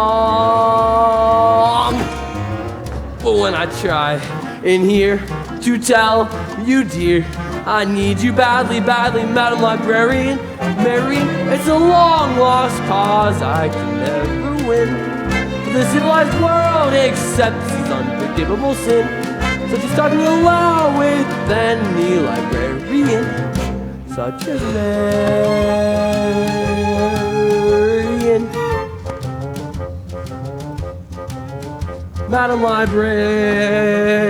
But when I try in here to tell you, dear, I need you badly, badly, Madam Librarian. Marion, it's a long lost cause I can never win. The civilized world accepts his unforgivable sin. So just talking aloud with any librarian, such as Marion. Madam Librarian.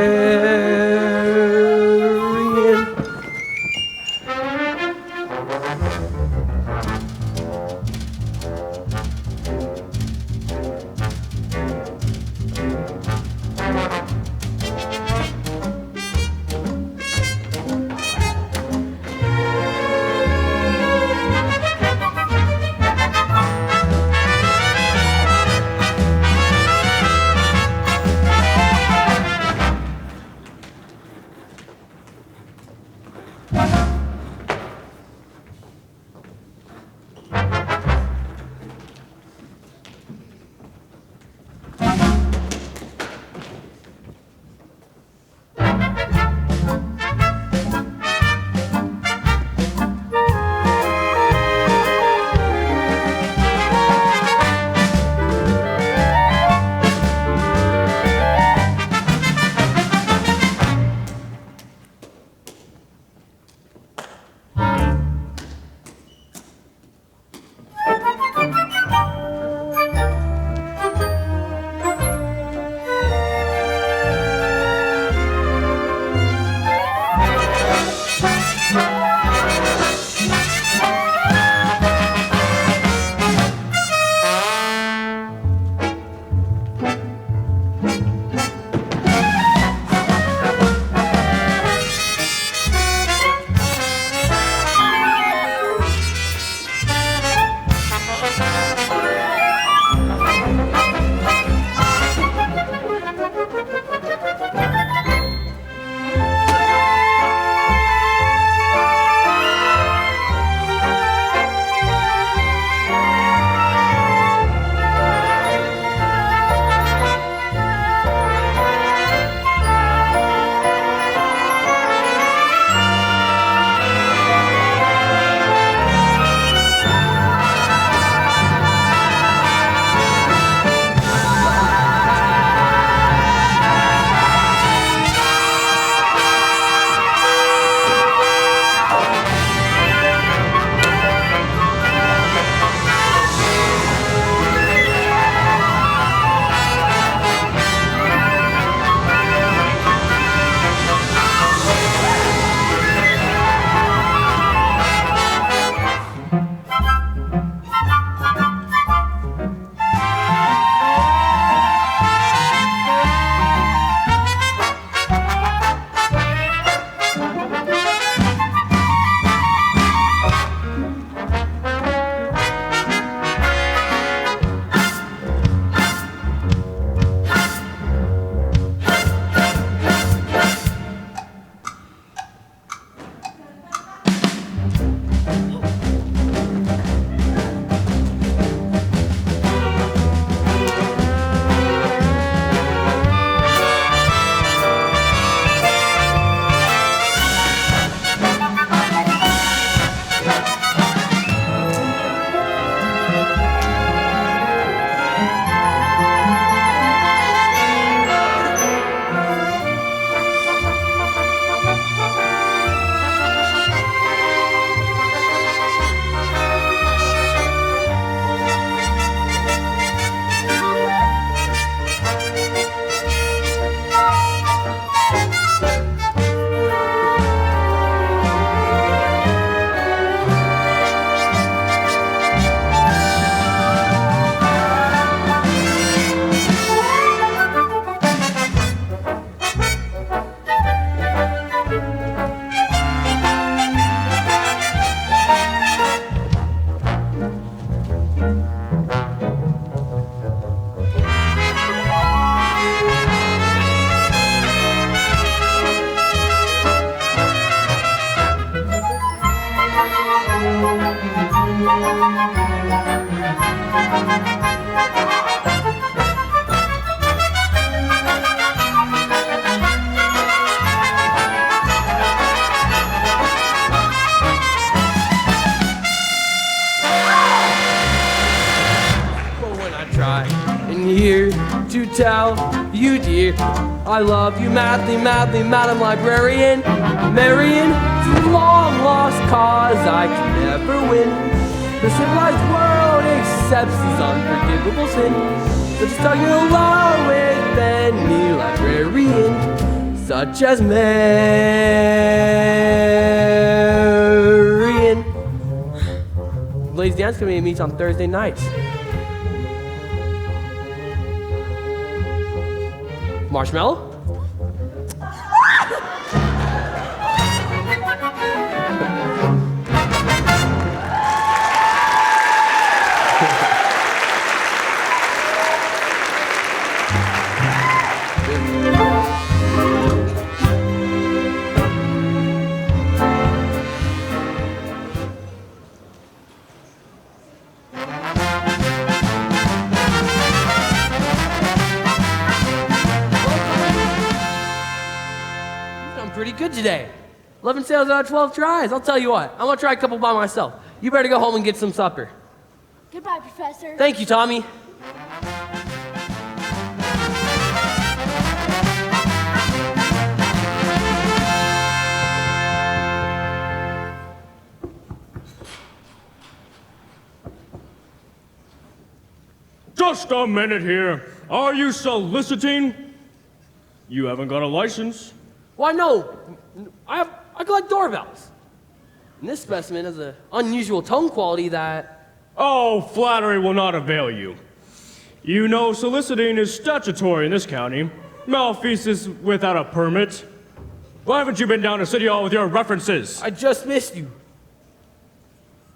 and here to tell you, dear, I love you madly, madly, Madam Librarian. Marion, it's a long lost cause I can never win. The civilized world accepts this unforgivable sin. So just tug along with any librarian, such as Marion. Ladies Dance Committee meets on Thursday nights. Marshmallow? Pretty good today. 11 sales out of 12 tries. I'll tell you what, I'm gonna try a couple by myself. You better go home and get some supper. Goodbye, Professor. Thank you, Tommy. Just a minute here. Are you soliciting? You haven't got a license. Why, no. I collect doorbells. And this specimen has an unusual tone quality that... Oh, flattery will not avail you. You know soliciting is statutory in this county. Malfeasance without a permit. Why haven't you been down to City Hall with your references? I just missed you.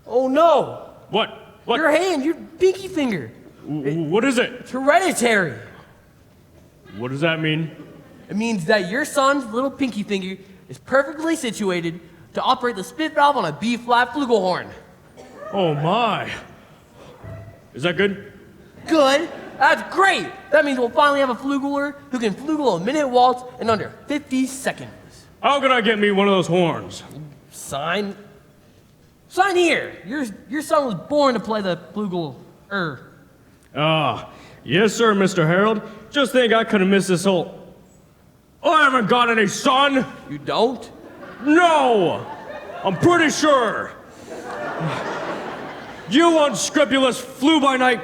Oh, no. What? Your hand, your pinky finger. What is it? It's hereditary. What does that mean? It means that your son's little pinky finger is perfectly situated to operate the spit valve on a B-flat flugelhorn. Oh my. Is that good? Good? That's great! That means we'll finally have a flugler who can flugel a minute waltz in under 50 seconds. How can I get me one of those horns? Sign here. Your son was born to play the flugel. Ah, yes sir, Mr. Harold. Just think I could have missed this whole... I haven't got any son! You don't? No! I'm pretty sure! You unscrupulous flew-by-night!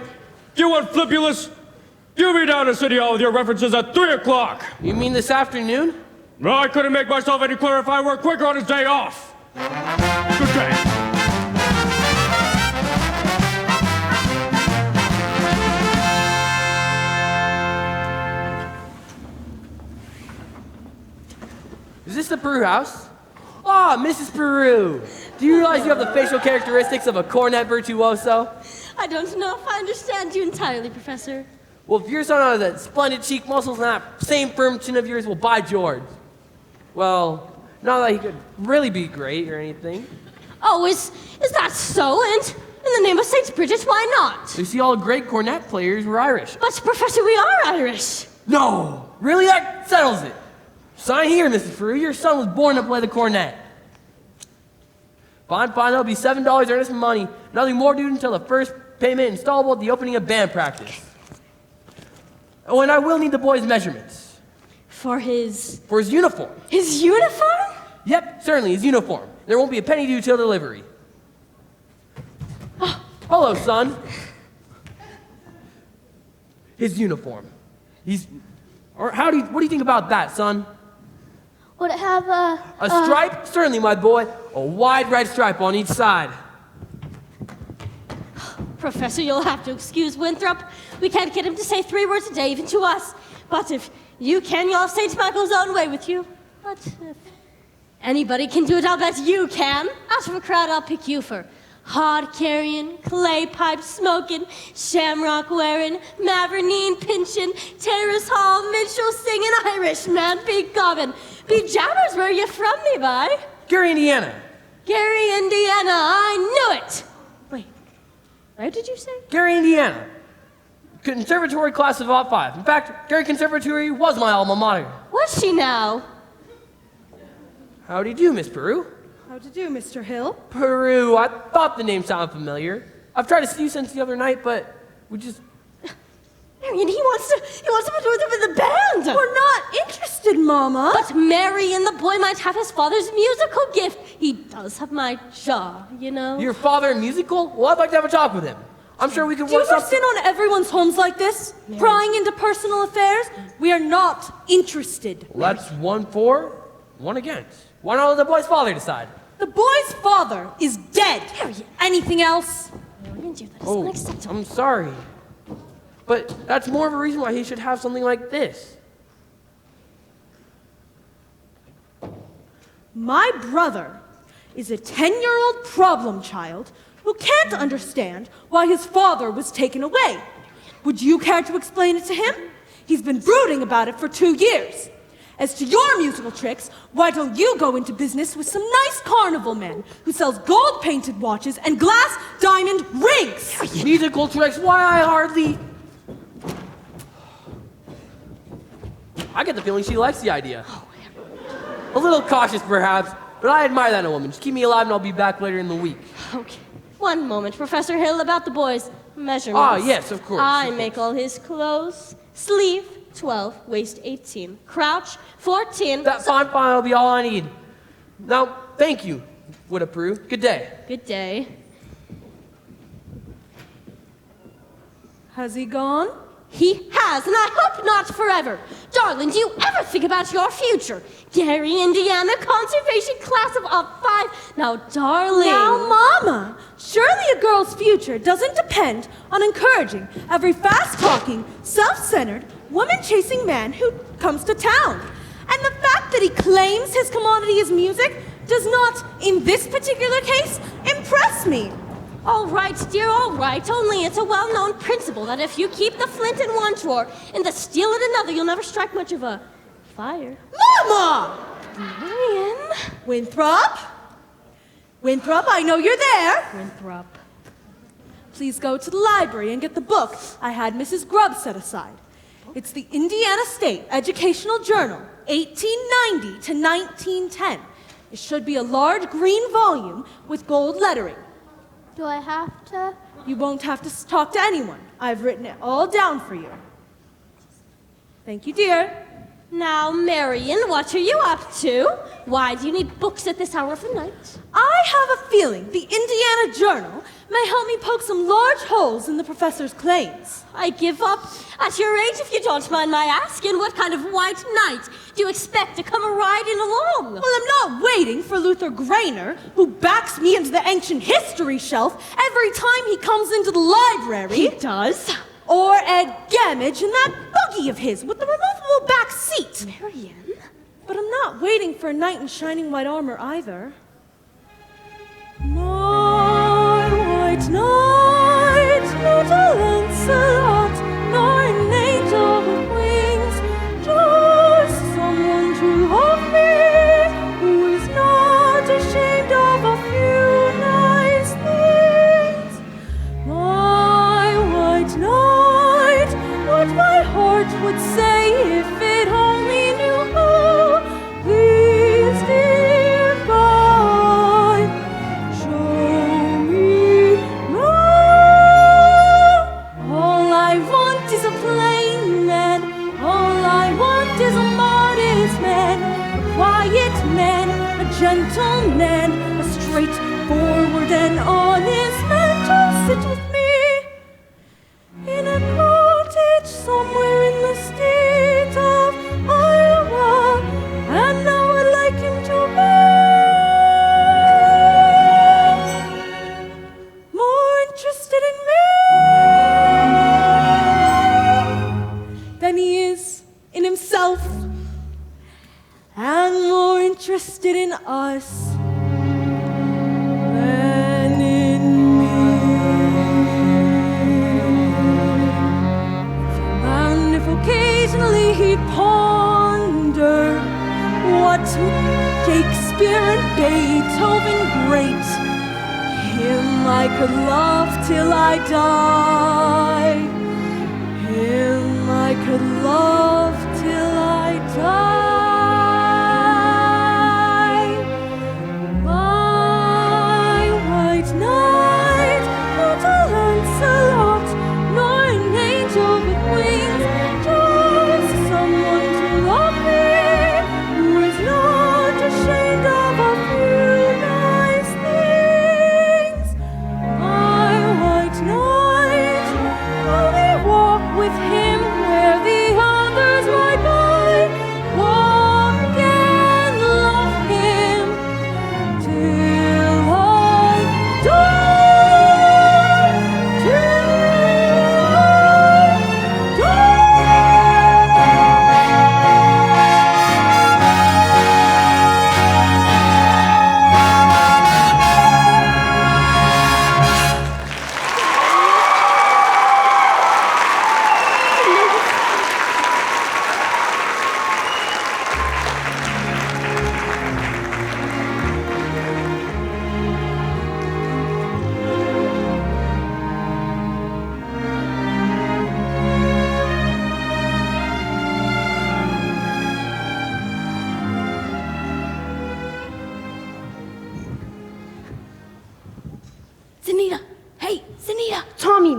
You unflipulous! You be down to City Hall with your references at 3 o'clock! You mean this afternoon? No, I couldn't make myself any clearer if I were quicker on his day off! Good day. Is this the Peru house? Ah, Mrs. Peru. Do you realize you have the facial characteristics of a cornet virtuoso? I don't know if I understand you entirely, Professor. Well, if your son has that splendid cheek muscles and that same firm chin of yours, well, by George. Well, not that he could really be great or anything. Oh, is that so? And in the name of Saint Bridget, why not? You see, all great cornet players were Irish. But, Professor, we are Irish. No! Really? That settles it. Sign here, Mrs. Peru. Your son was born to play the cornet. Fine, that'll be $7 earnest money. Nothing more due until the first payment installable at the opening of band practice. Oh, and I will need the boy's measurements. For his uniform. His uniform? Yep, certainly, his uniform. There won't be a penny due till delivery. Hello, son. His uniform. What do you think about that, son? Would it have a stripe? Certainly, my boy. A wide red stripe on each side. Professor, you'll have to excuse Winthrop. We can't get him to say 3 words a day, even to us. But if you can, you'll have St. Michael's own way with you. But if anybody can do it, I'll bet you can. Out of a crowd, I'll pick you for hod carrying, clay pipe smoking, shamrock wearing, mavernine pinching, terrace hall, minstrel singing, Irishman, be gobbin'. Be jabbers, where you from, me by? Gary, Indiana. Gary, Indiana, I knew it. Wait, where did you say? Gary, Indiana. Conservatory class of '05. In fact, Gary Conservatory was my alma mater. Was she now? How do you do, Miss Peru? How to do, Mr. Hill? Peru, I thought the name sounded familiar. I've tried to see you since the other night, but we just... Marion, he wants to put you in the band. We're not interested, Mama. But Marion, the boy might have his father's musical gift. He does have my jaw, you know. Your father in musical? Well, I'd like to have a talk with him. I'm sure we can Do you work ever something. sit on everyone's homes like this? Prying into personal affairs? We are not interested. Well, that's 1 for, 1 against. Why not let the boy's father decide? The boy's father is dead. Anything else? Marion, dear, that is Oh, unacceptable. I'm sorry. But that's more of a reason why he should have something like this. My brother is a 10-year-old problem child who can't understand why his father was taken away. Would you care to explain it to him? He's been brooding about it for 2 years. As to your musical tricks, why don't you go into business with some nice carnival man who sells gold-painted watches and glass diamond rings? Musical tricks? Why I hardly... I get the feeling she likes the idea. A little cautious, perhaps, but I admire that in a woman. Just keep me alive and I'll be back later in the week. Okay. One moment, Professor Hill, about the boy's measurements. Ah, yes, of course. I make all his clothes. Sleeve, 12, waist 18. Crouch, 14. That's fine, that'll be all I need. Now, thank you. Would approve. Good day. Good day. Has he gone? He has, and I hope not forever. Darling, do you ever think about your future? Gary, Indiana, conservation class of 5. Now, darling. Now, Mama, surely a girl's future doesn't depend on encouraging every fast-talking, self-centered, woman-chasing man who comes to town. And the fact that he claims his commodity is music does not, in this particular case, impress me. All right, dear, all right. Only it's a well-known principle that if you keep the flint in one drawer and the steel in another, you'll never strike much of a fire. Mama! Marion. Winthrop? Winthrop, I know you're there. Winthrop. Please go to the library and get the book I had Mrs. Grubb set aside. It's the Indiana State Educational Journal, 1890 to 1910. It should be a large green volume with gold lettering. Do I have to? You won't have to talk to anyone. I've written it all down for you. Thank you, dear. Now, Marion, what are you up to? Why do you need books at this hour of the night? I have a feeling the Indiana Journal may help me poke some large holes in the professor's claims. I give up. At your age, if you don't mind my asking, what kind of white knight do you expect to come riding along? Well, I'm not waiting for Luther Grainer, who backs me into the ancient history shelf every time he comes into the library. He does? Or Ed Gamage in that buggy of his with the removable back seat. Marion? But I'm not waiting for a knight in shining white armor either. My white knight, not a Lancelot, nor an angel with wings, just someone to love me, who is not ashamed of a few nice things. My white knight, what my heart would say if it only knew who. Please, dear God, show me more. All I want is a plain man. All I want is a modest man, a quiet man, a gentleman, a straightforward and honest man to sit with me in a cottage somewhere in the state of Iowa, and I would like him to be more interested in me than he is in himself, and more interested in us than in me. And if occasionally he'd ponder what Shakespeare and Beethoven great, him I could love till I die. Him I could love till I die. My white knight, not a Lancelot, nor an angel with wings.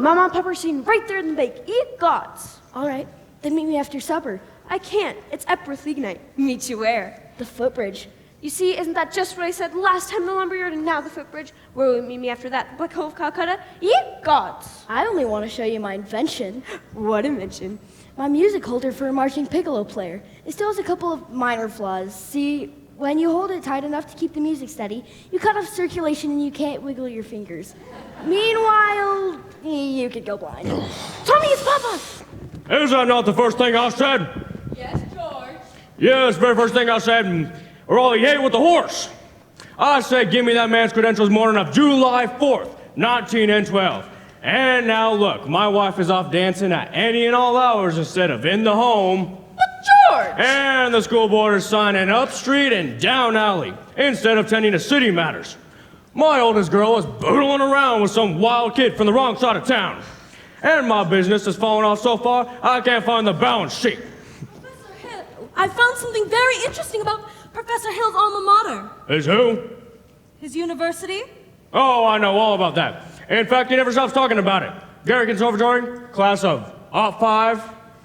Mama and Papa are sitting right there in the bake. Eat gods. All right, then meet me after supper. I can't. It's Epworth League night. Meet you where? The footbridge. You see, isn't that just what I said last time, the lumberyard, and now the footbridge? Where will you meet me after that? Black Hole of Calcutta? Eat gods. I only want to show you my invention. What invention? My music holder for a marching piccolo player. It still has a couple of minor flaws. See, when you hold it tight enough to keep the music steady, you cut off circulation and you can't wiggle your fingers. Meanwhile, you could go blind. Tommy, it's Papa! Is that not the first thing I said? Yes, George. Yes, very first thing I said, or all he ate with the horse. I said, give me that man's credentials morning of July 4th, 1912. And now look, my wife is off dancing at any and all hours instead of in the home. But George! And the school board is signing up street and down alley instead of tending to city matters. My oldest girl is boodling around with some wild kid from the wrong side of town. And my business has fallen off so far, I can't find the balance sheet. Professor Hill, I found something very interesting about Professor Hill's alma mater. Is who? His university? Oh, I know all about that. In fact, he never stops talking about it. Gary Conservatory, class of 5.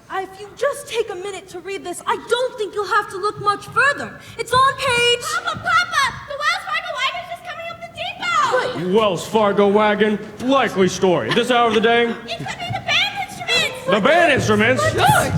If you just take a minute to read this, I don't think you'll have to look much further. It's on page... Papa! The Wells Fargo wagon's just coming up the depot! Wells Fargo wagon, likely story. This hour of the day? It could be the band instruments! The band instruments? George!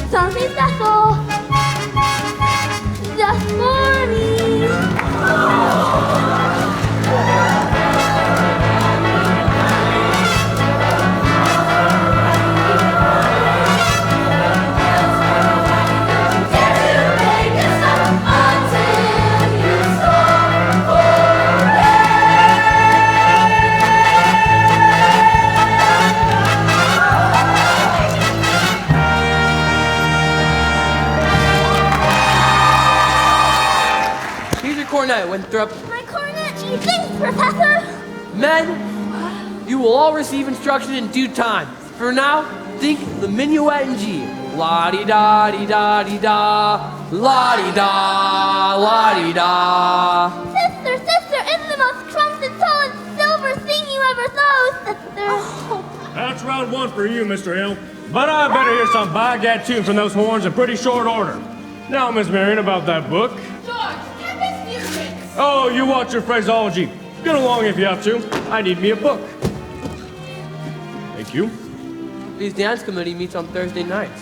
Something special just for me. Cornet, Winthrop. My cornet, gee, thanks, Professor. Men, you will all receive instruction in due time. For now, think the minuet in G. La-di-da-di-da-di-da, la-di-da, la-di-da. Sister, sister, it's the most trumpet, solid, silver thing you ever saw, sister. That's round one for you, Mr. Hill. But I better hear some by-gad tune from those horns in pretty short order. Now, Miss Marion, about that book. Oh, you watch your phraseology. Get along if you have to. I need me a book. Thank you. These dance committee meets on Thursday nights.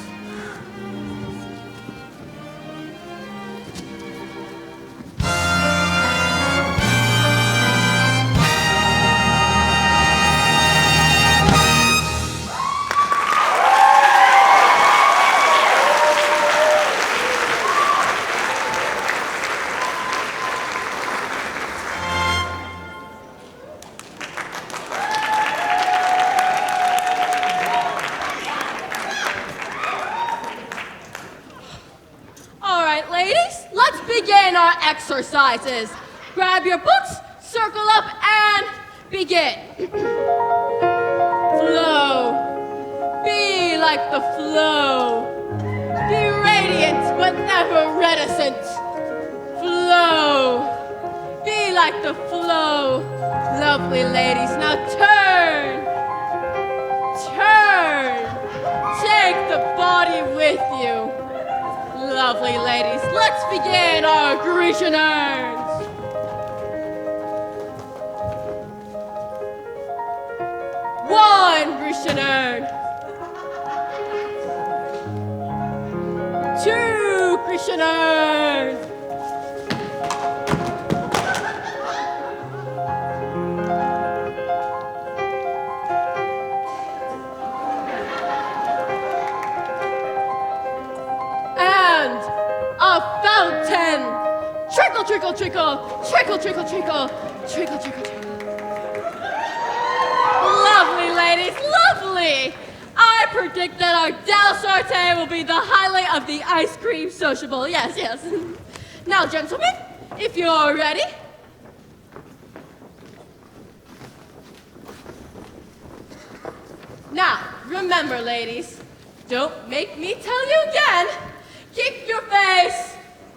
exercises. Grab your books, circle up, and begin. Flow. Be like the flow. Be radiant but never reticent. Flow. Be like the flow. Lovely ladies, now turn. Turn. Take the body with you. Lovely ladies, let's begin our Grecian urns. One Grecian urn. Two Grecian urns. And a fountain. Trickle, trickle, trickle, trickle, trickle, trickle, trickle, trickle, trickle. Lovely, ladies, lovely! I predict that our dal will be the highlight of the ice cream sociable. Yes, yes. Now, gentlemen, if you're ready. Now, remember, ladies, don't make me tell you again. Keep your face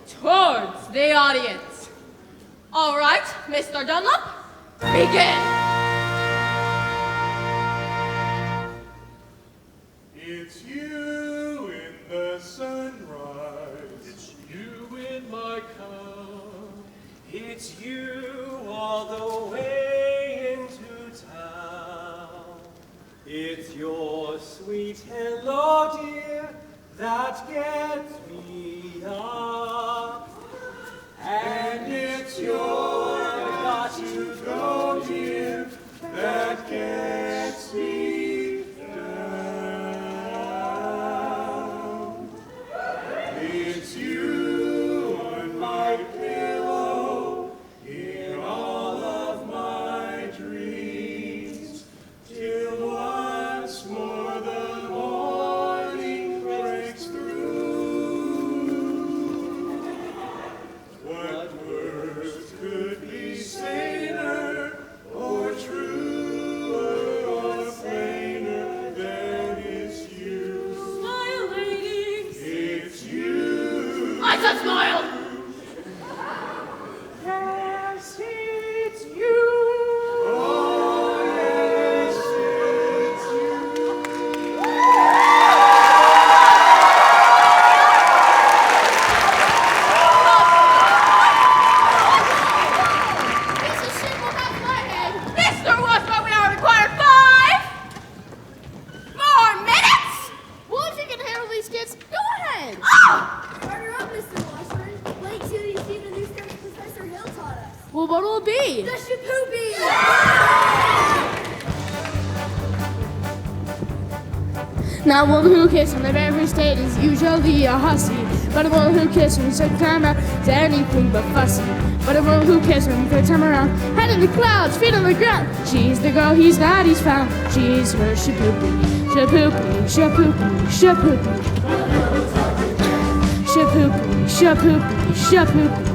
towards the audience. All right, Mr. Dunlop, begin. It's you in the sunrise. It's you in my car. It's you all the way into town. It's your sweet hello, dear, that gets me up. And it's your got to go, dear, that gets me down. It's you on my pillow, in all of my dreams, till once more the morning breaks through. What words could be saner or truer or plainer than it's you? Smile, ladies. It's you. I said smile. Yes, it's you. Oh, yes, it's you. Mr. Washburn, we are required 5 more minutes. Well, if you can handle these kids, go ahead. Start her up, Mr. Washburn. Wait till you see the new stuff Professor Hill taught us. Well, what will it be? The shapoopy! Now, a woman who kisses on the very first date is usually a hussy. But a woman who kisses when the second time out is anything but fussy. But a woman who kisses when the third time around, head in the clouds, feet on the ground. She's the girl he's not, he's found. She's her shapoopy, shapoopy, shapoopy, shapoopy. Shapoopy, shapoopy, shapoopy.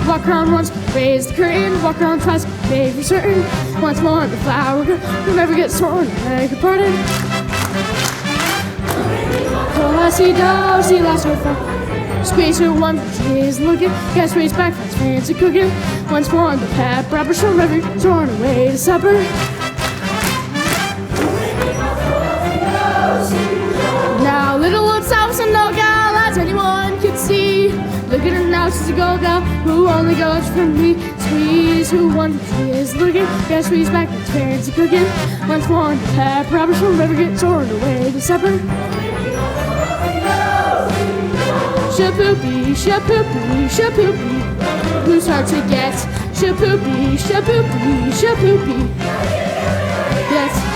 Walk around once, raise the curtain. Walk around twice, babe for certain. Once more, the flower girl who never gets torn. Beg your pardon. Oh, lassie doll, she lost her phone. Squeeze her one, she is looking. Guess raise back, that's fancy cooking. Once more on the pap, rubber she'll never torn away to supper. Now, little old South and no gal, as anyone can see. Look at her now, she's a go gal who only goes for me. Squeeze who one, she is looking. Guess squeeze back, that's fancy cooking. Once more on the pap, rubber she'll never get torn away to supper. Shapoopy, shapoopy, shapoopy. Who's hard to get? Shapoopy, shapoopy, shapoopy. Yes.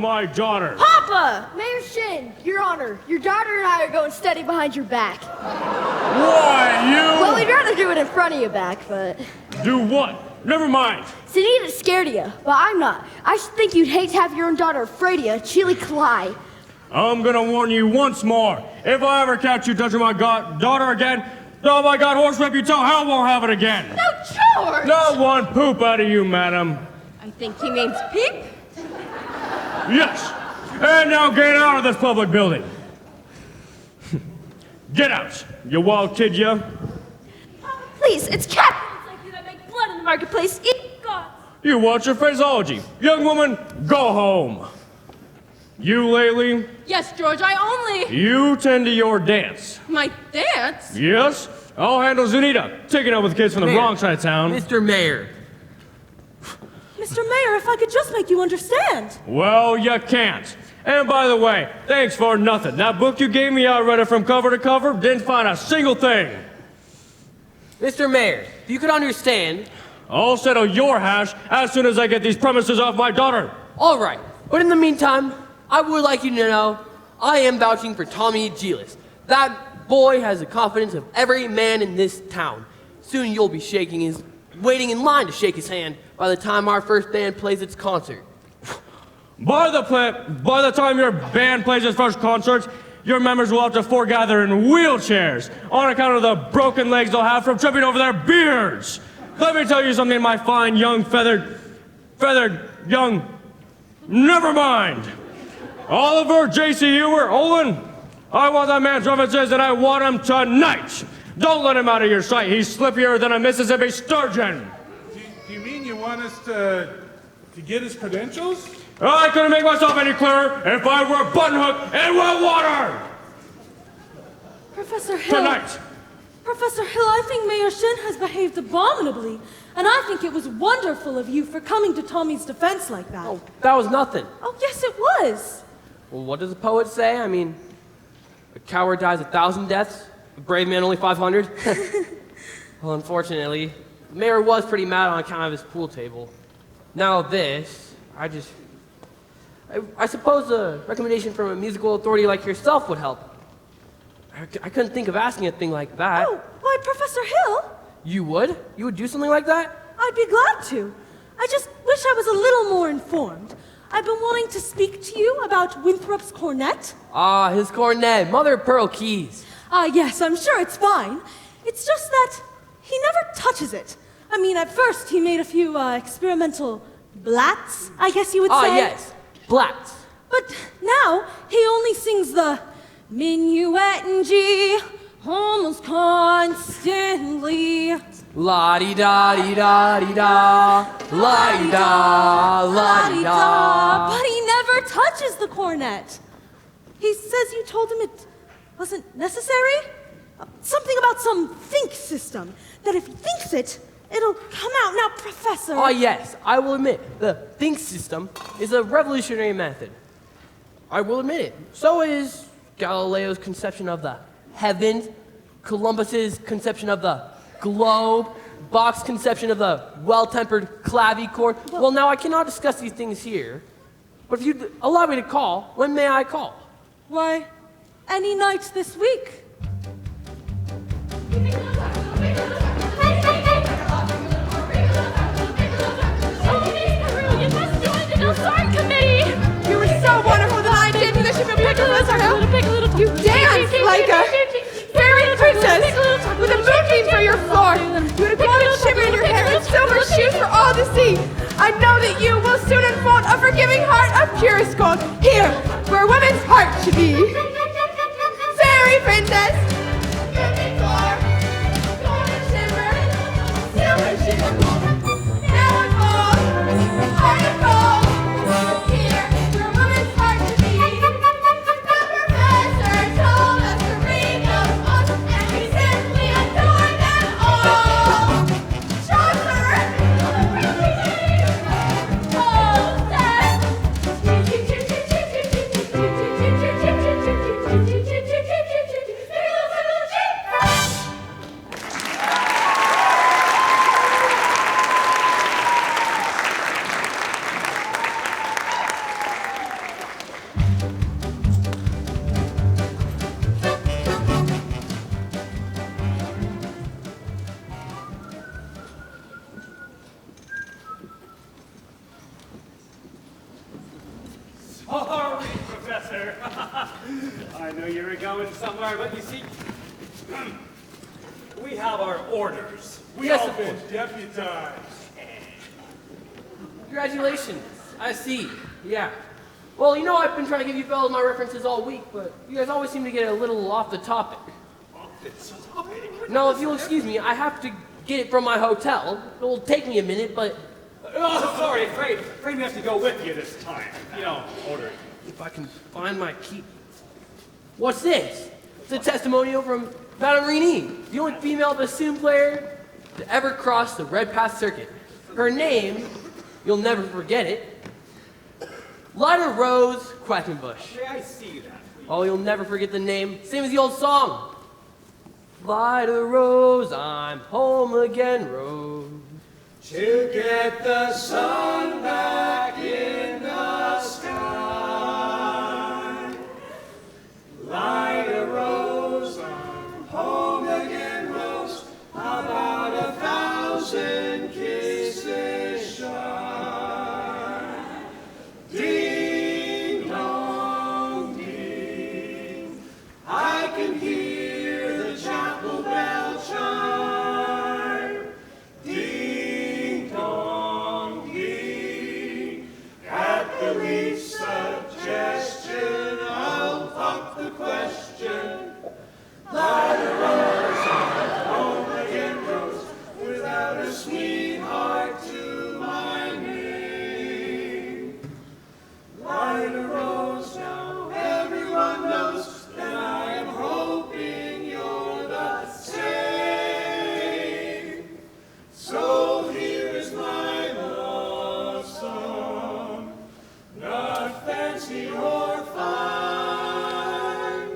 my daughter. Papa! Mayor Shin, Your Honor, your daughter and I are going steady behind your back. Why, you? Well, we'd rather do it in front of your back, but... Do what? Never mind. Sunita's scared of you, but I'm not. I should think you'd hate to have your own daughter afraid of you, Chili Kalai. I'm gonna warn you once more. If I ever catch you touching my daughter again, oh my God, horsewhip, you tell hell won't have it again. No, George! Not one poop out of you, madam. I think he means peep. Yes. And now get out of this public building. Get out, you wild kid, you. Please, it's cat like you that make blood in the marketplace. Eat God. You watch your phraseology. Young woman, go home. You, Laylee, Yes, George, I only... you tend to your dance. My dance? Yes? I'll handle Zunita, taking up with kids from the Mayor. wrong side of town. Mr. Mayor. Mr. Mayor, if I could just make you understand. Well, you can't. And by the way, thanks for nothing. That book you gave me, I read it from cover to cover, didn't find a single thing. Mr. Mayor, if you could understand. I'll settle your hash as soon as I get these premises off my daughter. All right, but in the meantime, I would like you to know I am vouching for Tommy Giles. That boy has the confidence of every man in this town. Soon you'll be waiting in line to shake his hand by the time our first band plays its concert. By the time your band plays its first concert, your members will have to foregather in wheelchairs on account of the broken legs they'll have from tripping over their beards. Let me tell you something, my fine young feathered young... Never mind. Oliver, J.C. Ewer, Olin, I want that man's references and I want him tonight. Don't let him out of your sight. He's slippier than a Mississippi sturgeon. Do you mean you want us to get his credentials? I couldn't make myself any clearer if I were buttonhook in well water. Professor Hill. Tonight. Professor Hill, I think Mayor Shin has behaved abominably. And I think it was wonderful of you for coming to Tommy's defense like that. Oh, that was nothing. Oh, yes, it was. Well, what does the poet say? I mean, a coward dies 1,000 deaths, a brave man only 500. Well, unfortunately, the mayor was pretty mad on account of his pool table. Now this, I suppose a recommendation from a musical authority like yourself would help. I couldn't think of asking a thing like that. Oh, why, Professor Hill? You would? You would do something like that? I'd be glad to. I just wish I was a little more informed. I've been wanting to speak to you about Winthrop's cornet. Ah, his cornet, mother of pearl keys. Yes, I'm sure it's fine. It's just that he never touches it. I mean, at first he made a few experimental blats, I guess you would say. Ah, yes, blats. But now he only sings the minuet in G almost constantly. La-di-da-di-da-di-da, la-di-da, la-di-da. But he never touches the cornet. He says you told him it wasn't necessary? Something about some think system, that if he thinks it, it'll come out. Now, Professor... Ah, yes, I will admit, the think system is a revolutionary method. I will admit it. So is Galileo's conception of the heavens, Columbus's conception of the globe, Bach's conception of the well-tempered clavichord. Well, now I cannot discuss these things here, but if you'd allow me to call, when may I call? Why, any night this week. You were so wonderful that I did the ship of Professor Hill. You danced like a fairy princess with a moonbeam for your floor. You had a golden shimmer in your hair and silver shoes for all to see. I know that you will soon unfold a forgiving heart of purest gold. Here, where a woman's heart should be. Fairy princess. Moonbeam floor. Golden shimmer. Silver shoes. Now unfold. Heart of gold. Here, where a woman's heart should be. The professor told us to read those books, and we simply adore them all. Chaucer, Voltaire, I knew you were going somewhere, but you see, we have our orders. We Yes, all of been course. deputized. Congratulations. I see. Yeah. Well, you know, I've been trying to give you fellas my references all week, but you guys always seem to get a little off the topic. Now, if you'll excuse me, I have to get it from my hotel. It'll take me a minute, but... Oh, sorry, afraid we have to go with you this time. You know, order it. If I can find my key... What's this? It's a testimonial from Madame Rini, the only female bassoon player to ever cross the Red Path Circuit. Her name, you'll never forget it, Lida Rose Quackenbush. May I see that? Oh, you'll never forget the name. Same as the old song. Lida Rose, I'm home again, Rose. To get the sun back in the sky. Light a rose, I'm home again, Rose. How about 1,000 kisses shy? Ding dong ding, I can hear the chapel bell chime. Ding dong ding, at the least suggestion, I'll pop the question. Light a rose, I'm home again, Rose, without a sweetheart to my name. Light a rose, now everyone knows that I am hoping you're the same. So here is my love song, not fancy or fine.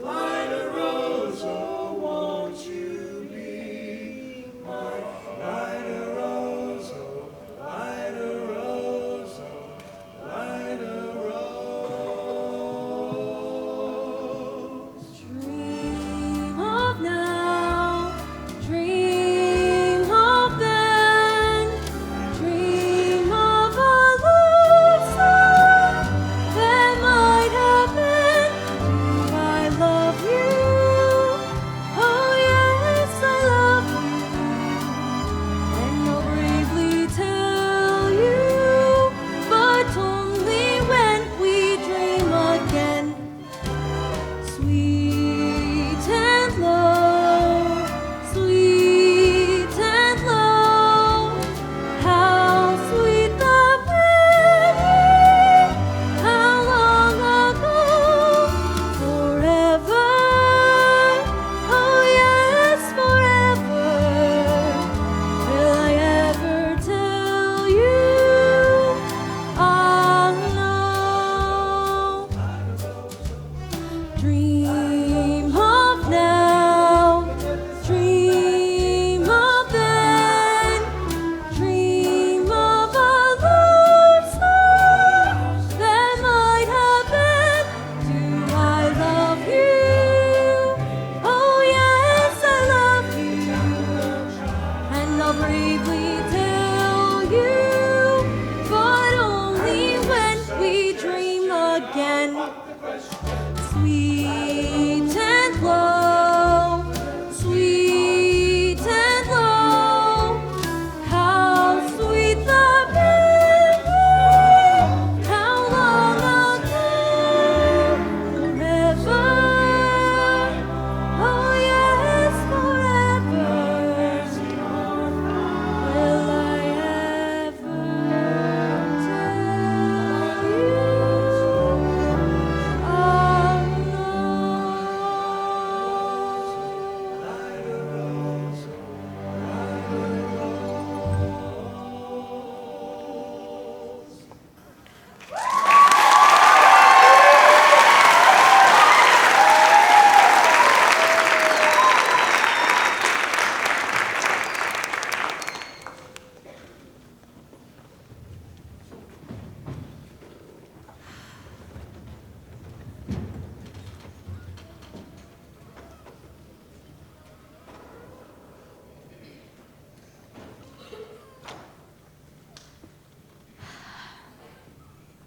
Light a rose, oh, won't you be mine? Light a rose, oh, light a rose, oh, light a rose. Dream of now, dream of then, dream of a love song that might have been. Do I love you? Oh yes, I love you, and I'll bravely tell you, but only when we dream again. Sweet and low, sweet and low, how sweet the memory, how long ago, forever, oh yes, forever, will I ever tell you, I'll know. Dream of now, dream of then, dream of a love song that might have been. Do I love you? Oh yes, I love you, and I'll bravely tell you, but only when we dream again. Sweet and low, sweet and low, how sweet the memory, how long ago, forever, oh yes, forever, will I ever tell you, I'll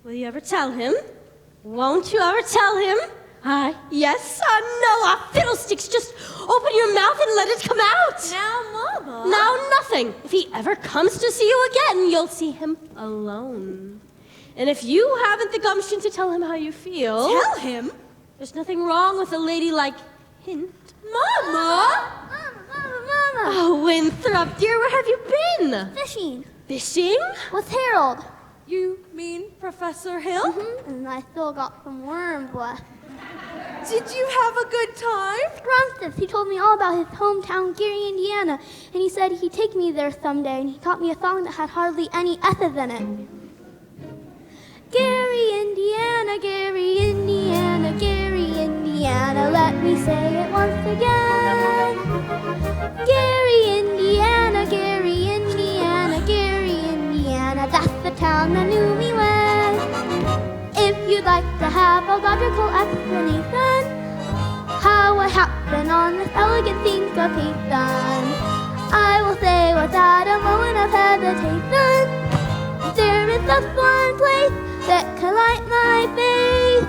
Will you ever tell him? Won't you ever tell him? Yes, no, fiddlesticks. Just open your mouth and let it come out. Now, Mama. Now, nothing. If he ever comes to see you again, you'll see him alone. And if you haven't the gumption to tell him how you feel... Tell him? There's nothing wrong with a ladylike hint. Mama! Mama! Oh, Winthrop, dear, where have you been? Fishing. Fishing? With Harold. You mean Professor Hill? And I still got some worms left. Did you have a good time? Rumstus, he told me all about his hometown, Gary, Indiana, and he said he'd take me there someday, and he taught me a song that had hardly any S's in it. Gary, Indiana, Gary, Indiana, Gary, Indiana, let me say it once again. Gary, Indiana, Gary, Indiana, Gary, Indiana, that's the town that knew me well. If you'd like to have a logical explanation how I happen on this elegant syncopation, I will say without a moment of hesitation, there is just one place that can light my face.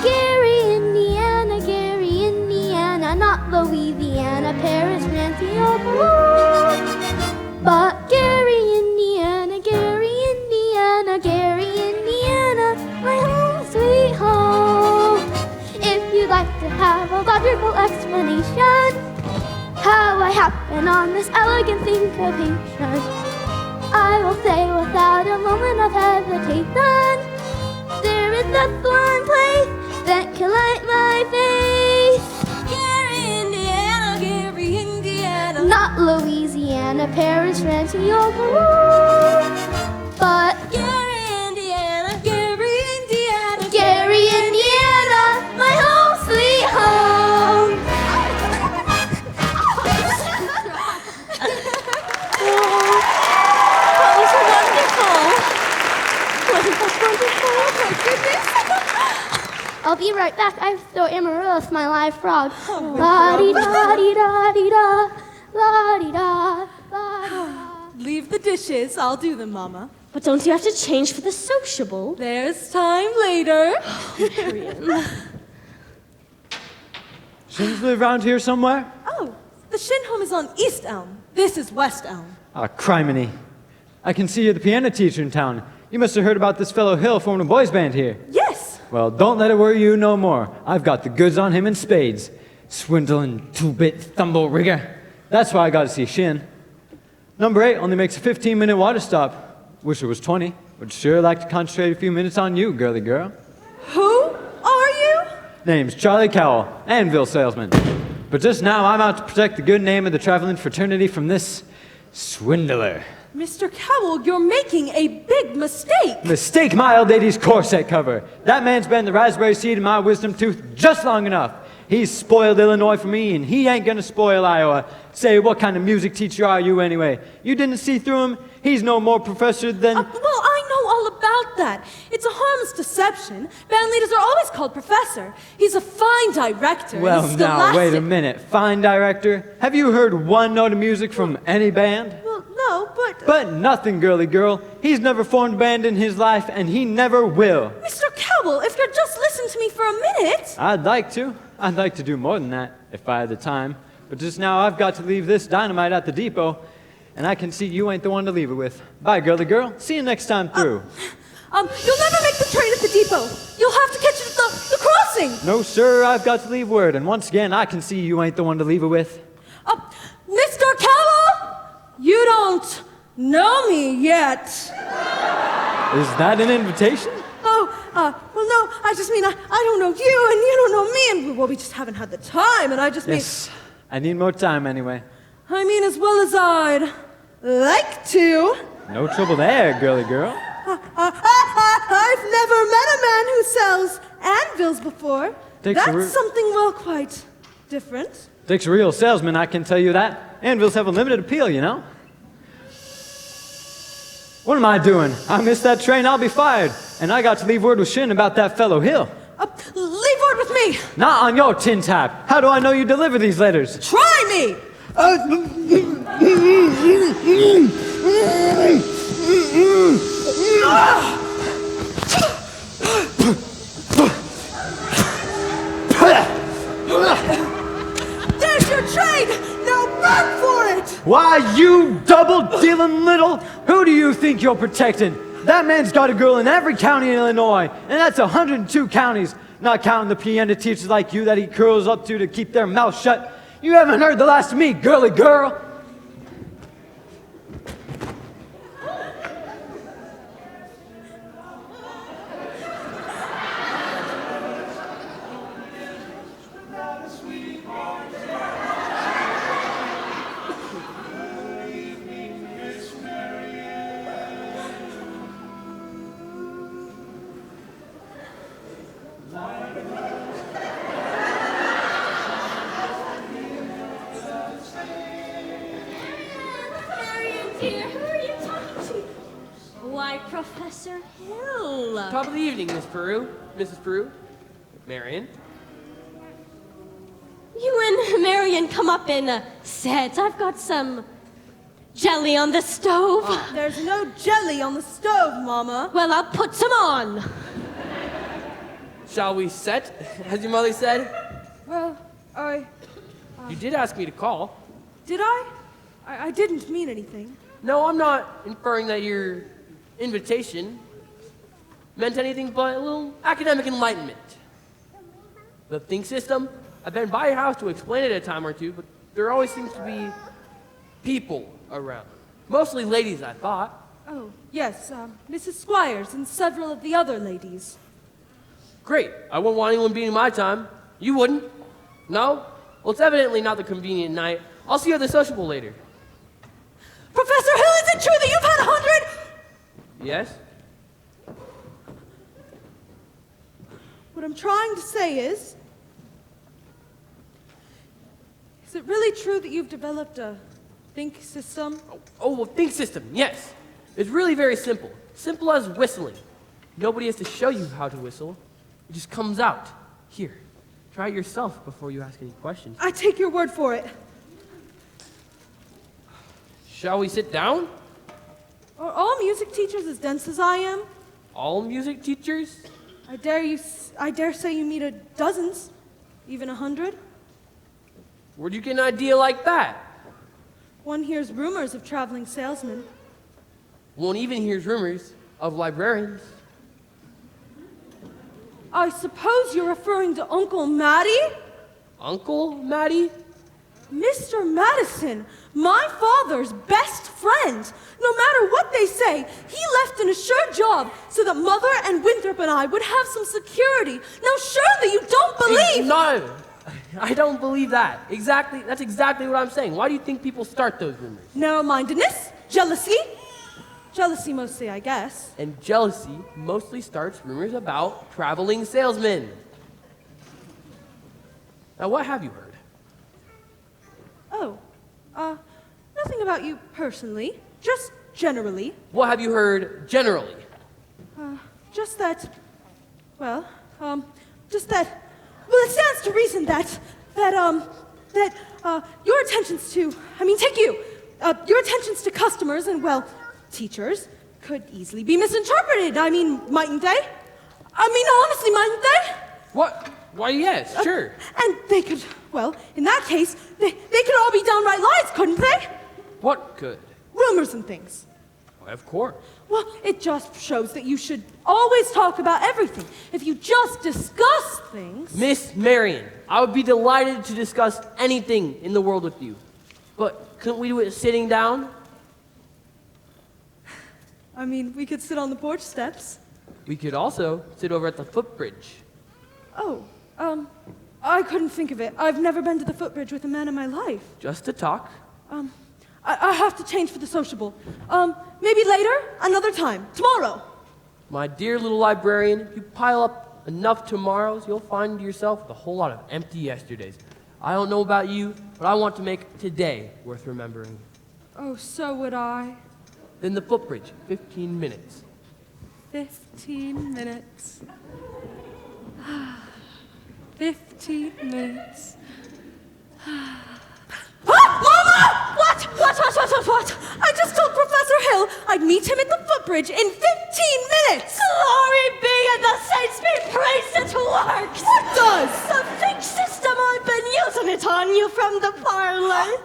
Gary, Indiana, Gary, Indiana, not Louisiana, Paris, Nancy, or Peru, but Gary, Indiana, Gary, Indiana, Gary, Indiana, my home sweet home. If you'd like to have a logical explanation how I happen on this elegant syncopation, I will say without a moment of hesitation, there is just one place that can light my face. Gary, Indiana, Gary, Indiana. Not Louisiana, Paris, France, or Peru, but Gary, Indiana, Gary, Indiana, Gary, Indiana, my home sweet home. I'll be right back. I have to throw Amaryllis, my live frog. La-di-da-di-da-di-da, la-di-da, la-di-da. Leave the dishes. I'll do them, Mama. But don't you have to change for the sociable? There's time later. Shins live around here somewhere? Oh, the Shin home is on East Elm. This is West Elm. Ah, criminy. I can see you're the piano teacher in town. You must have heard about this fellow Hill forming a boys' band here. Yes. Well, don't let it worry you no more. I've got the goods on him in spades. Swindling two-bit thumble rigger. That's why I got to see Shin. Number 8 only makes a 15-minute water stop. Wish it was 20. Would sure like to concentrate a few minutes on you, girly girl. Who are you? Name's Charlie Cowell, anvil salesman. But just now I'm out to protect the good name of the traveling fraternity from this swindler. Mr. Cowell, you're making a big mistake. Mistake my old lady's corset cover. That man's been the raspberry seed in my wisdom tooth just long enough. He's spoiled Illinois for me, and he ain't gonna spoil Iowa. Say, what kind of music teacher are you anyway? You didn't see through him? He's no more professor than... Well, I know all about that. It's a harmless deception. Band leaders are always called professor. He's a fine director. Well, He's now, scholastic. wait a minute. Fine director? Have you heard one note of music from any band? Well, no, but... But nothing, girly girl. He's never formed a band in his life, and he never will. Mr. Cowell, if you'll just listen to me for a minute... I'd like to. I'd like to do more than that, if I had the time. But just now I've got to leave this dynamite at the depot, and I can see you ain't the one to leave it with. Bye, girly girl. See you next time through. You'll never make the train at the depot. You'll have to catch it at the crossing. No, sir, I've got to leave word, and once again, I can see you ain't the one to leave it with. Mr. Cowell, you don't know me yet. Is that an invitation? Well, no, I just mean I don't know you, and you don't know me, and well, we just haven't had the time, and I just mean... Yes, I need more time anyway. I mean as well as I'd like to. No trouble there, girly girl. I've never met a man who sells anvils before. That's something, well, quite different. Takes a real salesman, I can tell you that. Anvils have a limited appeal, you know. What am I doing? I missed that train, I'll be fired. And I got to leave word with Shin about that fellow Hill. Leave word with me. Not on your tin tap. How do I know you deliver these letters? Try me. trade! Now burn for it! Why, you double-dealing little... Who do you think you're protecting? That man's got a girl in every county in Illinois, and that's 102 counties, not counting the piano teachers like you that he curls up to keep their mouth shut. You haven't heard the last of me, girly girl. Dear, who are you talking to? Why, Professor Hill. Top of the evening, Miss Peru. Mrs. Peru. Marion. You and Marion come up in a set. I've got some jelly on the stove. There's no jelly on the stove, Mama. Well, I'll put some on. Shall we set, as your mother said? Well, You did ask me to call. Did I? I didn't mean anything. No, I'm not inferring that your invitation meant anything but a little academic enlightenment. The think system, I've been by your house to explain it a time or two, but there always seems to be people around. Mostly ladies, I thought. Oh, yes, Mrs. Squires and several of the other ladies. Great. I wouldn't want anyone beating my time. You wouldn't? No? Well, it's evidently not the convenient night. I'll see you at the sociable later. Professor Hill, is it true that you've had 100? Yes? What I'm trying to say is it really true that you've developed a think system? Oh, a think system, yes. It's really very simple. Simple as whistling. Nobody has to show you how to whistle. It just comes out. Here, try it yourself before you ask any questions. I take your word for it. Shall we sit down? Are all music teachers as dense as I am? All music teachers? I dare say you meet dozens, even 100. Where'd you get an idea like that? One hears rumors of traveling salesmen. One even hears rumors of librarians. I suppose you're referring to Uncle Matty? Uncle Matty? Mr. Madison, my father's best friend. No matter what they say, he left an assured job so that Mother and Winthrop and I would have some security. Now surely you don't believe... No, I don't believe that. That's exactly what I'm saying. Why do you think people start those rumors? Narrow-mindedness, jealousy. Jealousy mostly, I guess. And jealousy mostly starts rumors about traveling salesmen. Now, what have you heard? Oh, nothing about you personally, just generally. What have you heard generally? Just that, well, it stands to reason that your attentions to, your attentions to customers and, well, teachers could easily be misinterpreted. I mean, mightn't they? Honestly, mightn't they? What? Why, yes, sure. And they could, well, in that case, they could all be downright lies, couldn't they? What could? Rumors and things. Of course. Well, it just shows that you should always talk about everything. If you just discuss things... Miss Marion, I would be delighted to discuss anything in the world with you. But couldn't we do it sitting down? We could sit on the porch steps. We could also sit over at the footbridge. Oh, I couldn't think of it. I've never been to the footbridge with a man in my life. Just to talk. I have to change for the sociable. Maybe later, another time, tomorrow. My dear little librarian, if you pile up enough tomorrows, you'll find yourself with a whole lot of empty yesterdays. I don't know about you, but I want to make today worth remembering. Oh, so would I. Then the footbridge, 15 minutes. 15 minutes. 15 minutes. Mama! What? I just told Professor Hill I'd meet him at the footbridge in 15 minutes! Glory be and the saints be praised, it works! What does? The think system I've been using spit on you from the parlor.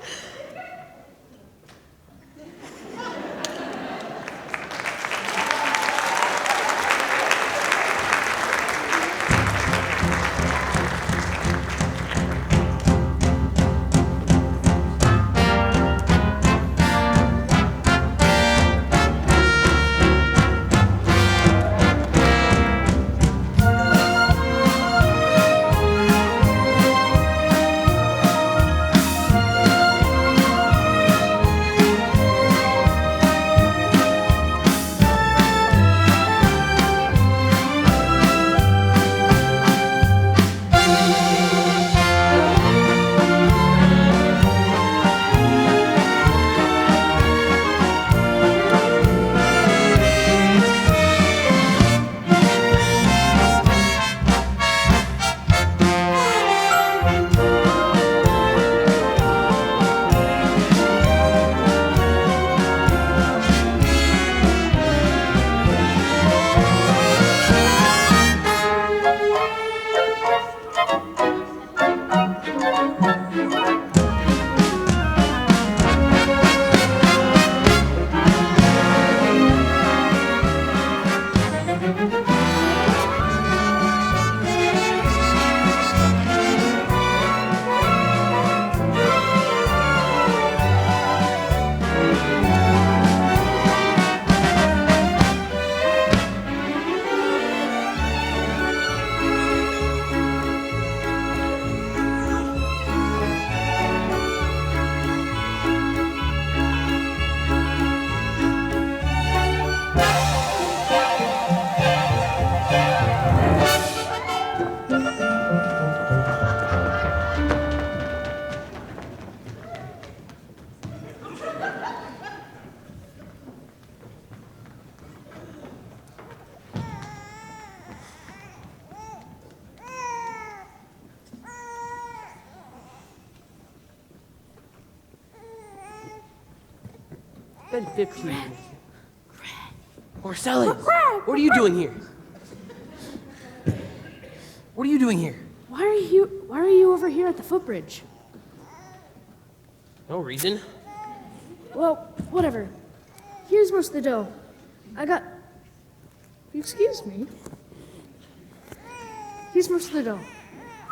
Been 15 minutes. Marcellus, what are you doing here? What are you doing here? Why are you over here at the footbridge? No reason. Well, whatever. Here's most of the dough. I got. Excuse me. Here's most of the dough.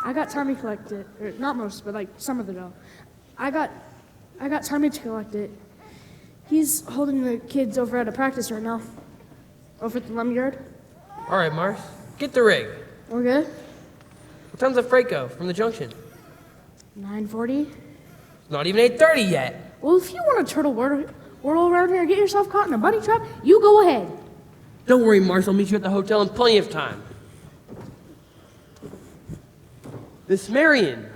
I got Tommy collect it. Or not most, but like some of the dough. I got Tommy to collect it. He's holding the kids over at a practice right now. Over at the lumberyard. All right, Mars, get the rig. We're good? What time's the freight go from the junction? 9:40. It's not even 8:30 yet. Well, if you want to turtle whirl around here and get yourself caught in a bunny trap, you go ahead. Don't worry, Mars, I'll meet you at the hotel in plenty of time. Miss Marion,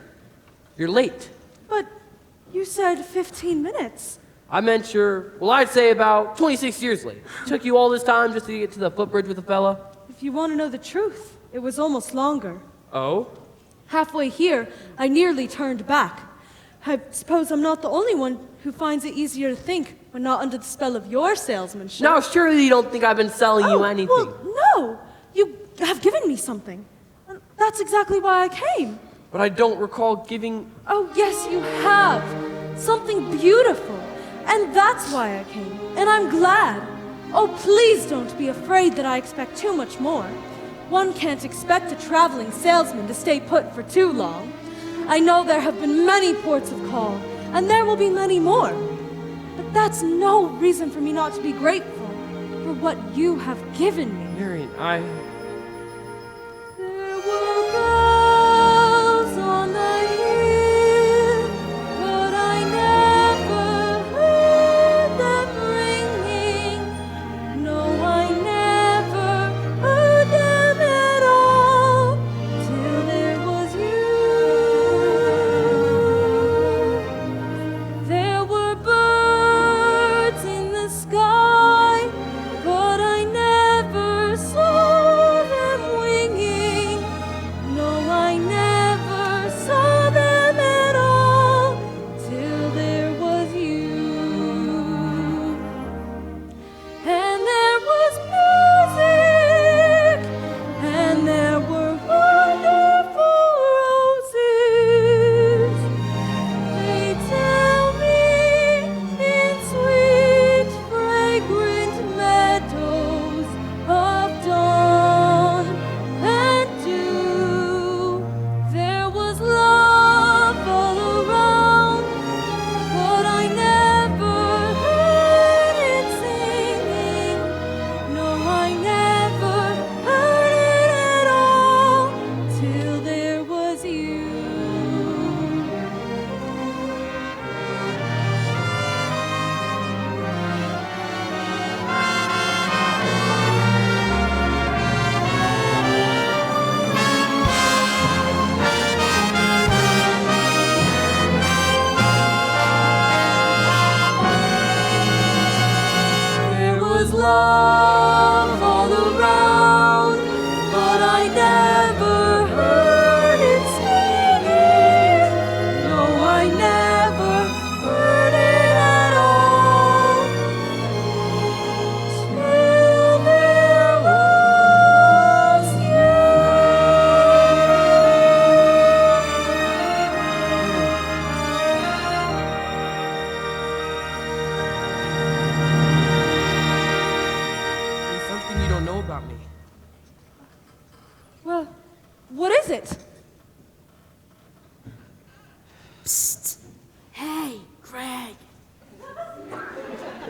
you're late. But you said 15 minutes. I meant I'd say about 26 years late. Took you all this time just to get to the footbridge with the fella? If you want to know the truth, it was almost longer. Oh? Halfway here, I nearly turned back. I suppose I'm not the only one who finds it easier to think when not under the spell of your salesmanship. Now, surely you don't think I've been selling you anything. Well, no. You have given me something. That's exactly why I came. But I don't recall giving... Oh, yes, you have. Something beautiful. And that's why I came. And I'm glad. Oh, please don't be afraid that I expect too much more. One can't expect a traveling salesman to stay put for too long. I know there have been many ports of call, and there will be many more. But that's no reason for me not to be grateful for what you have given me. Marion, There were bells on the hill, but I never heard them ringing. No, I never heard them at all till it was you. There were birds in the sky, but I never saw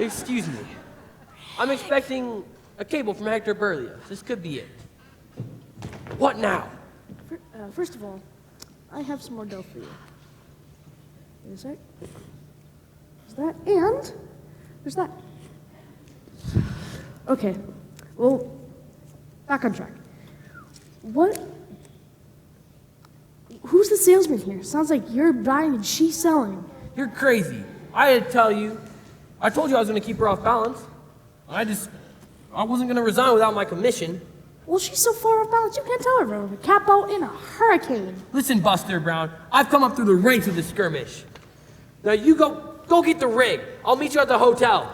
Excuse me. I'm expecting a cable from Hector Berlioz. This could be it. What now? First of all, I have some more dough for you. Wait a sec. There's that, and there's that. Okay, well, back on track. Who's the salesman here? Sounds like you're buying and she's selling. You're crazy. I had to tell you. I told you I was going to keep her off balance. I wasn't going to resign without my commission. Well, she's so far off balance, you can't tell her from a catboat in a hurricane. Listen, Buster Brown, I've come up through the ranks of the skirmish. Now you go get the rig. I'll meet you at the hotel.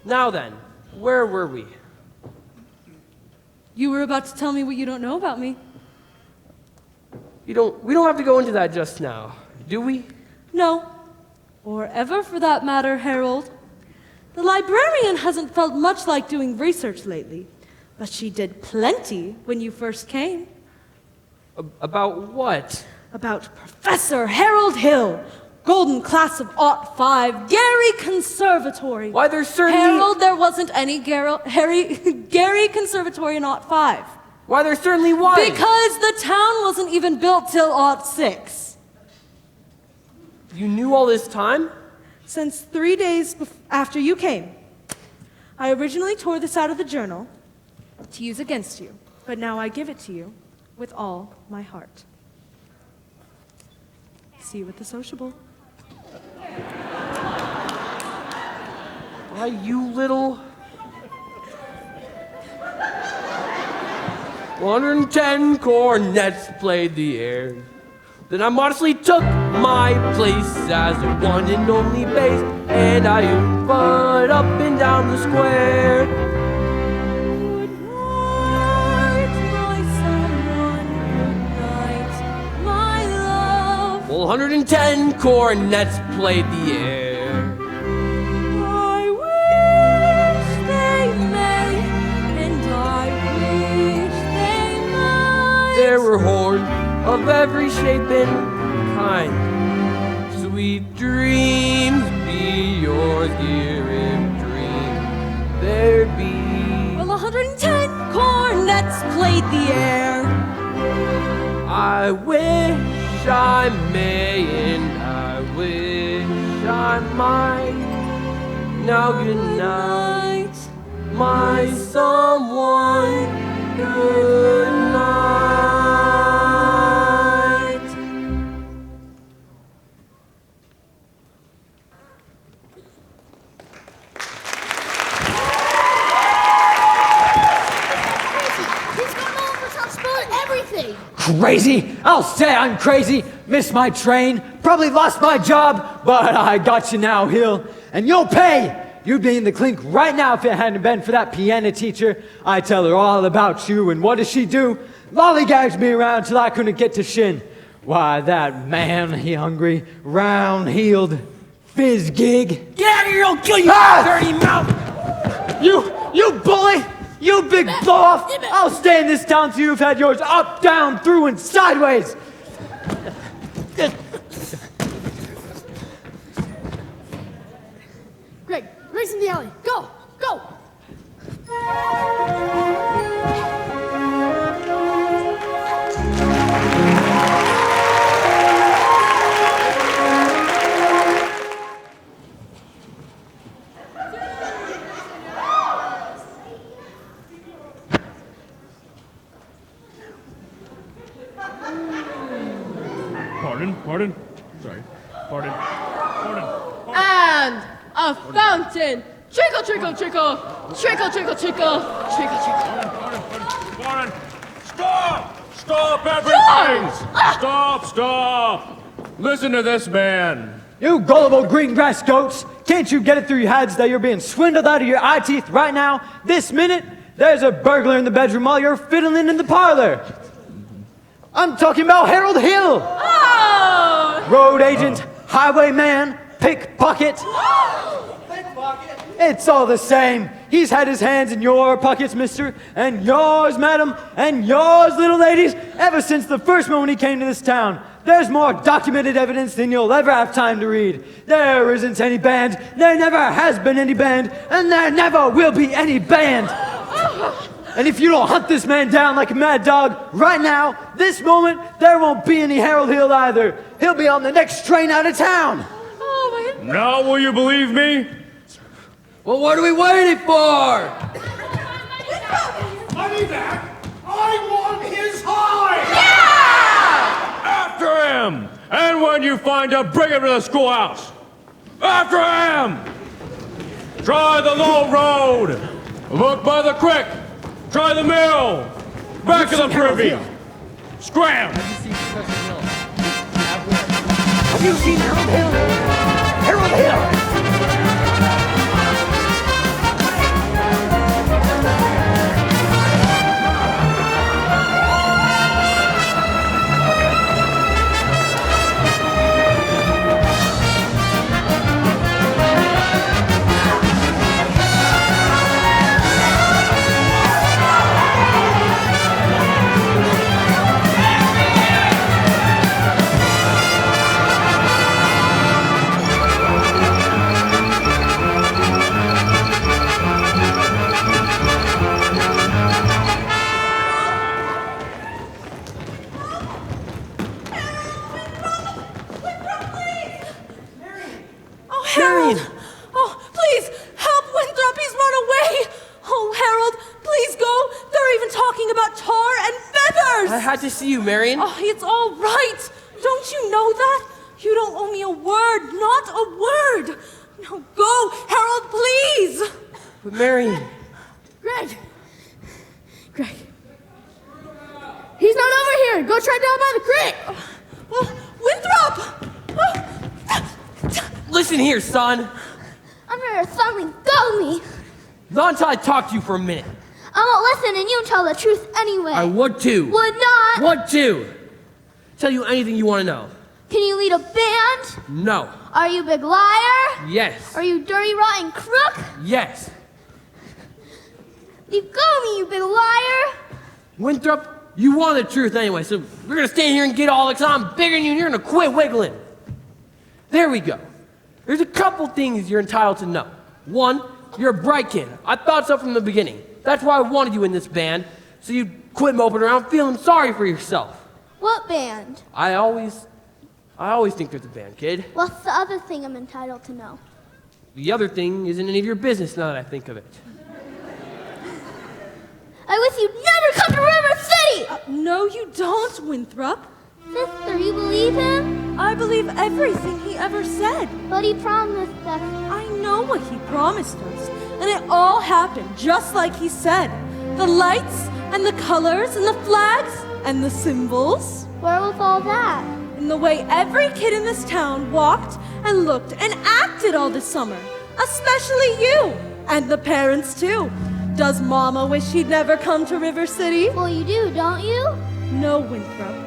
Now then, where were we? You were about to tell me what you don't know about me. We don't have to go into that just now, do we? No. Or ever, for that matter, Harold. The librarian hasn't felt much like doing research lately, but she did plenty when you first came. About what? About Professor Harold Hill, Golden Class of '05, Gary Conservatory. Why, there's certainly... Harold, there wasn't any Gary Conservatory in '05. Why, there certainly was. Because the town wasn't even built till '06. You knew all this time? Since 3 days after you came. I originally tore this out of the journal to use against you, but now I give it to you with all my heart. See you at the sociable. Why, you little... 110 cornets played the air. Then I modestly took my place as the one and only bass, and I put up and down the square. Good night, my someone. Good night, my love. Well, 110 cornets played the air. I wish they may, and I wish they might. There were horns of every shape and kind. Sweet dreams be yours, dear, if dreams there be. Well, 110 cornets played the air. I wish I may and I wish I might. Now good night, my someone. Good night. Crazy? I'll say I'm crazy. Missed my train, probably lost my job, but I got you now, Hill. And you'll pay! You'd be in the clink right now if it hadn't been for that piano teacher. I tell her all about you, and what does she do? Lollygags me around till I couldn't get to shin. Why, that man, he hungry, round-heeled, fizz gig. Get out of here, I'll kill you, dirty mouth! You bully! You big blow-off! I'll stay in this town till you've had yours up, down, through, and sideways! Greg, race in the alley. Go! Go! Pardon? Sorry. Pardon. And a fountain. Trickle, trickle, trickle. Trickle, trickle, trickle. Trickle, trickle. Pardon. Stop everything! Stop! Listen to this man. You gullible green grass goats! Can't you get it through your heads that you're being swindled out of your eye teeth right now, this minute? There's a burglar in the bedroom while you're fiddling in the parlor. I'm talking about Harold Hill! Oh! Road agent, highwayman, pickpocket. It's all the same. He's had his hands in your pockets, mister, and yours, madam, and yours, little ladies, ever since the first moment he came to this town. There's more documented evidence than you'll ever have time to read. There isn't any band, there never has been any band, and there never will be any band. And if you don't hunt this man down like a mad dog, right now, this moment, there won't be any Harold Hill either. He'll be on the next train out of town. Now will you believe me? Well, what are we waiting for? Money back! I want his hide! After him! And when you find him, bring him to the schoolhouse! After him! Try the low road! Look by the creek! Try the mill! Back to the privy! Scram! Have you seen Harold Hill? Harold Hill! Harold! Oh, please, help Winthrop, he's run away! Oh, Harold, please go! They're even talking about tar and feathers! I had to see you, Marion. Oh, it's all right! Don't you know that? You don't owe me a word, not a word! Now go, Harold, please! But Marion... Greg! He's not over here! Go try down by the creek! Winthrop! Listen here, son. I'm ready to something go me. Not until I talk to you for a minute. I won't listen and you tell the truth anyway. I would too. Would not. Would too. Tell you anything you want to know. Can you lead a band? No. Are you a big liar? Yes. Are you dirty, rotten crook? Yes. You go me, you big liar. Winthrop, you want the truth anyway, so we're going to stand here and get all because I'm bigger than you and you're going to quit wiggling. There we go. There's a couple things you're entitled to know. One, you're a bright kid. I thought so from the beginning. That's why I wanted you in this band, so you'd quit moping around feeling sorry for yourself. What band? I always think there's a band, kid. What's the other thing I'm entitled to know? The other thing isn't any of your business now that I think of it. I wish you'd never come to River City! No, you don't, Winthrop. Sister, you believe him? I believe everything he ever said. But he promised us. I know what he promised us, and it all happened just like he said. The lights, and the colors, and the flags, and the symbols. Where was all that? In the way every kid in this town walked and looked and acted all this summer. Especially you, and the parents too. Does Mama wish he'd never come to River City? Well, you do, don't you? No, Winthrop.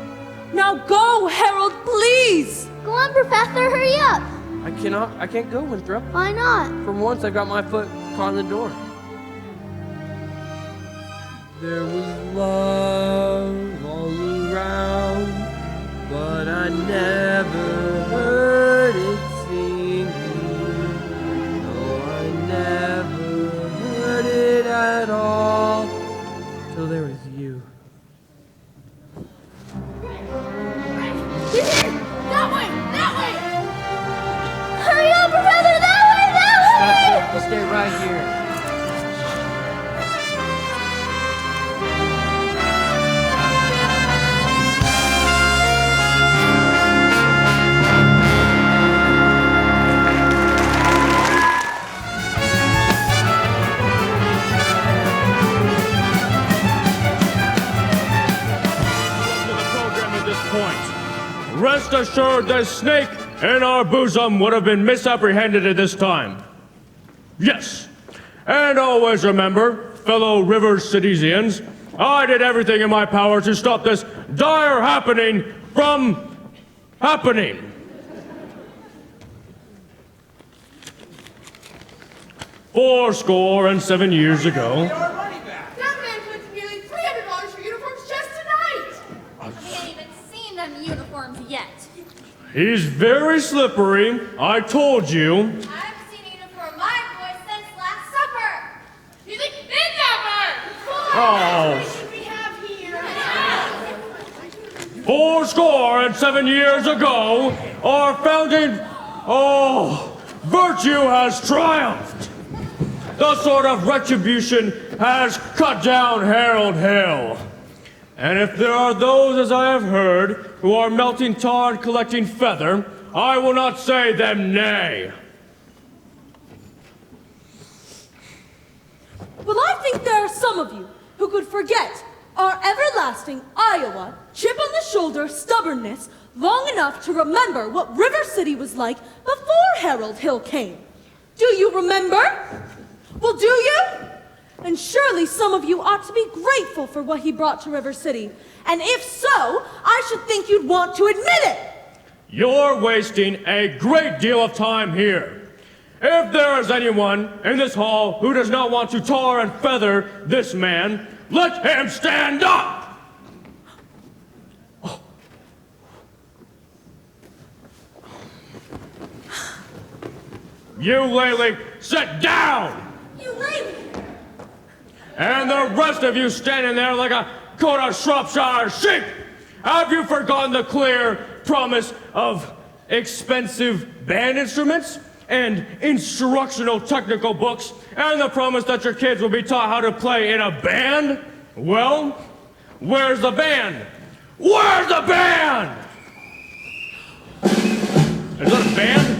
Now go, Harold, please! Go on, Professor, hurry up! I can't go, Winthrop. Why not? For once, I got my foot caught in the door. There was love all around, but I never heard it singing. No, I never heard it at all, till there was you. That way! That way! Hurry up, Professor! That way! That way! You stay right here. Rest assured the snake in our bosom would have been misapprehended at this time. Yes, and always remember, fellow River Citizens, I did everything in my power to stop this dire happening from happening. Fourscore years ago. That man collected nearly $300 for uniforms just tonight. I can't even see them uniforms formed yet. He's very slippery, I told you. I haven't seen a uniform my boy since last supper. He's a kidnapper! Oh. What should we have here? 77 years ago, our founding, virtue has triumphed. The sword of retribution has cut down Harold Hill. And if there are those, as I have heard, who are melting tar and collecting feather, I will not say them nay. Well, I think there are some of you who could forget our everlasting Iowa, chip on the shoulder stubbornness long enough to remember what River City was like before Harold Hill came. Do you remember? Well, do you? And surely some of you ought to be grateful for what he brought to River City. And if so, I should think you'd want to admit it. You're wasting a great deal of time here. If there is anyone in this hall who does not want to tar and feather this man, let him stand up! You, Laylee, sit down! You lady! And the rest of you standing there like a coat of Shropshire sheep! Have you forgotten the clear promise of expensive band instruments and instructional technical books and the promise that your kids will be taught how to play in a band? Well, where's the band? Where's the band? Is that a band?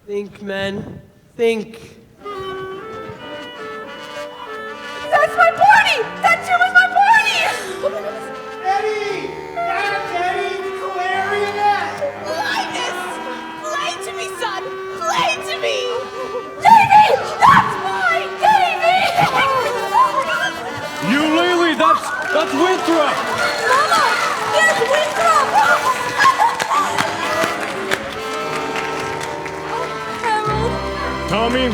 Think, men. Think. That's my party! That too was my party! Eddie! That's Eddie, clarinet! Linus! Play to me, son! Play to me! Davy! That's mine! Davy! You, Laylee, that's Winthrop! Mama! There's Winthrop! Tommy,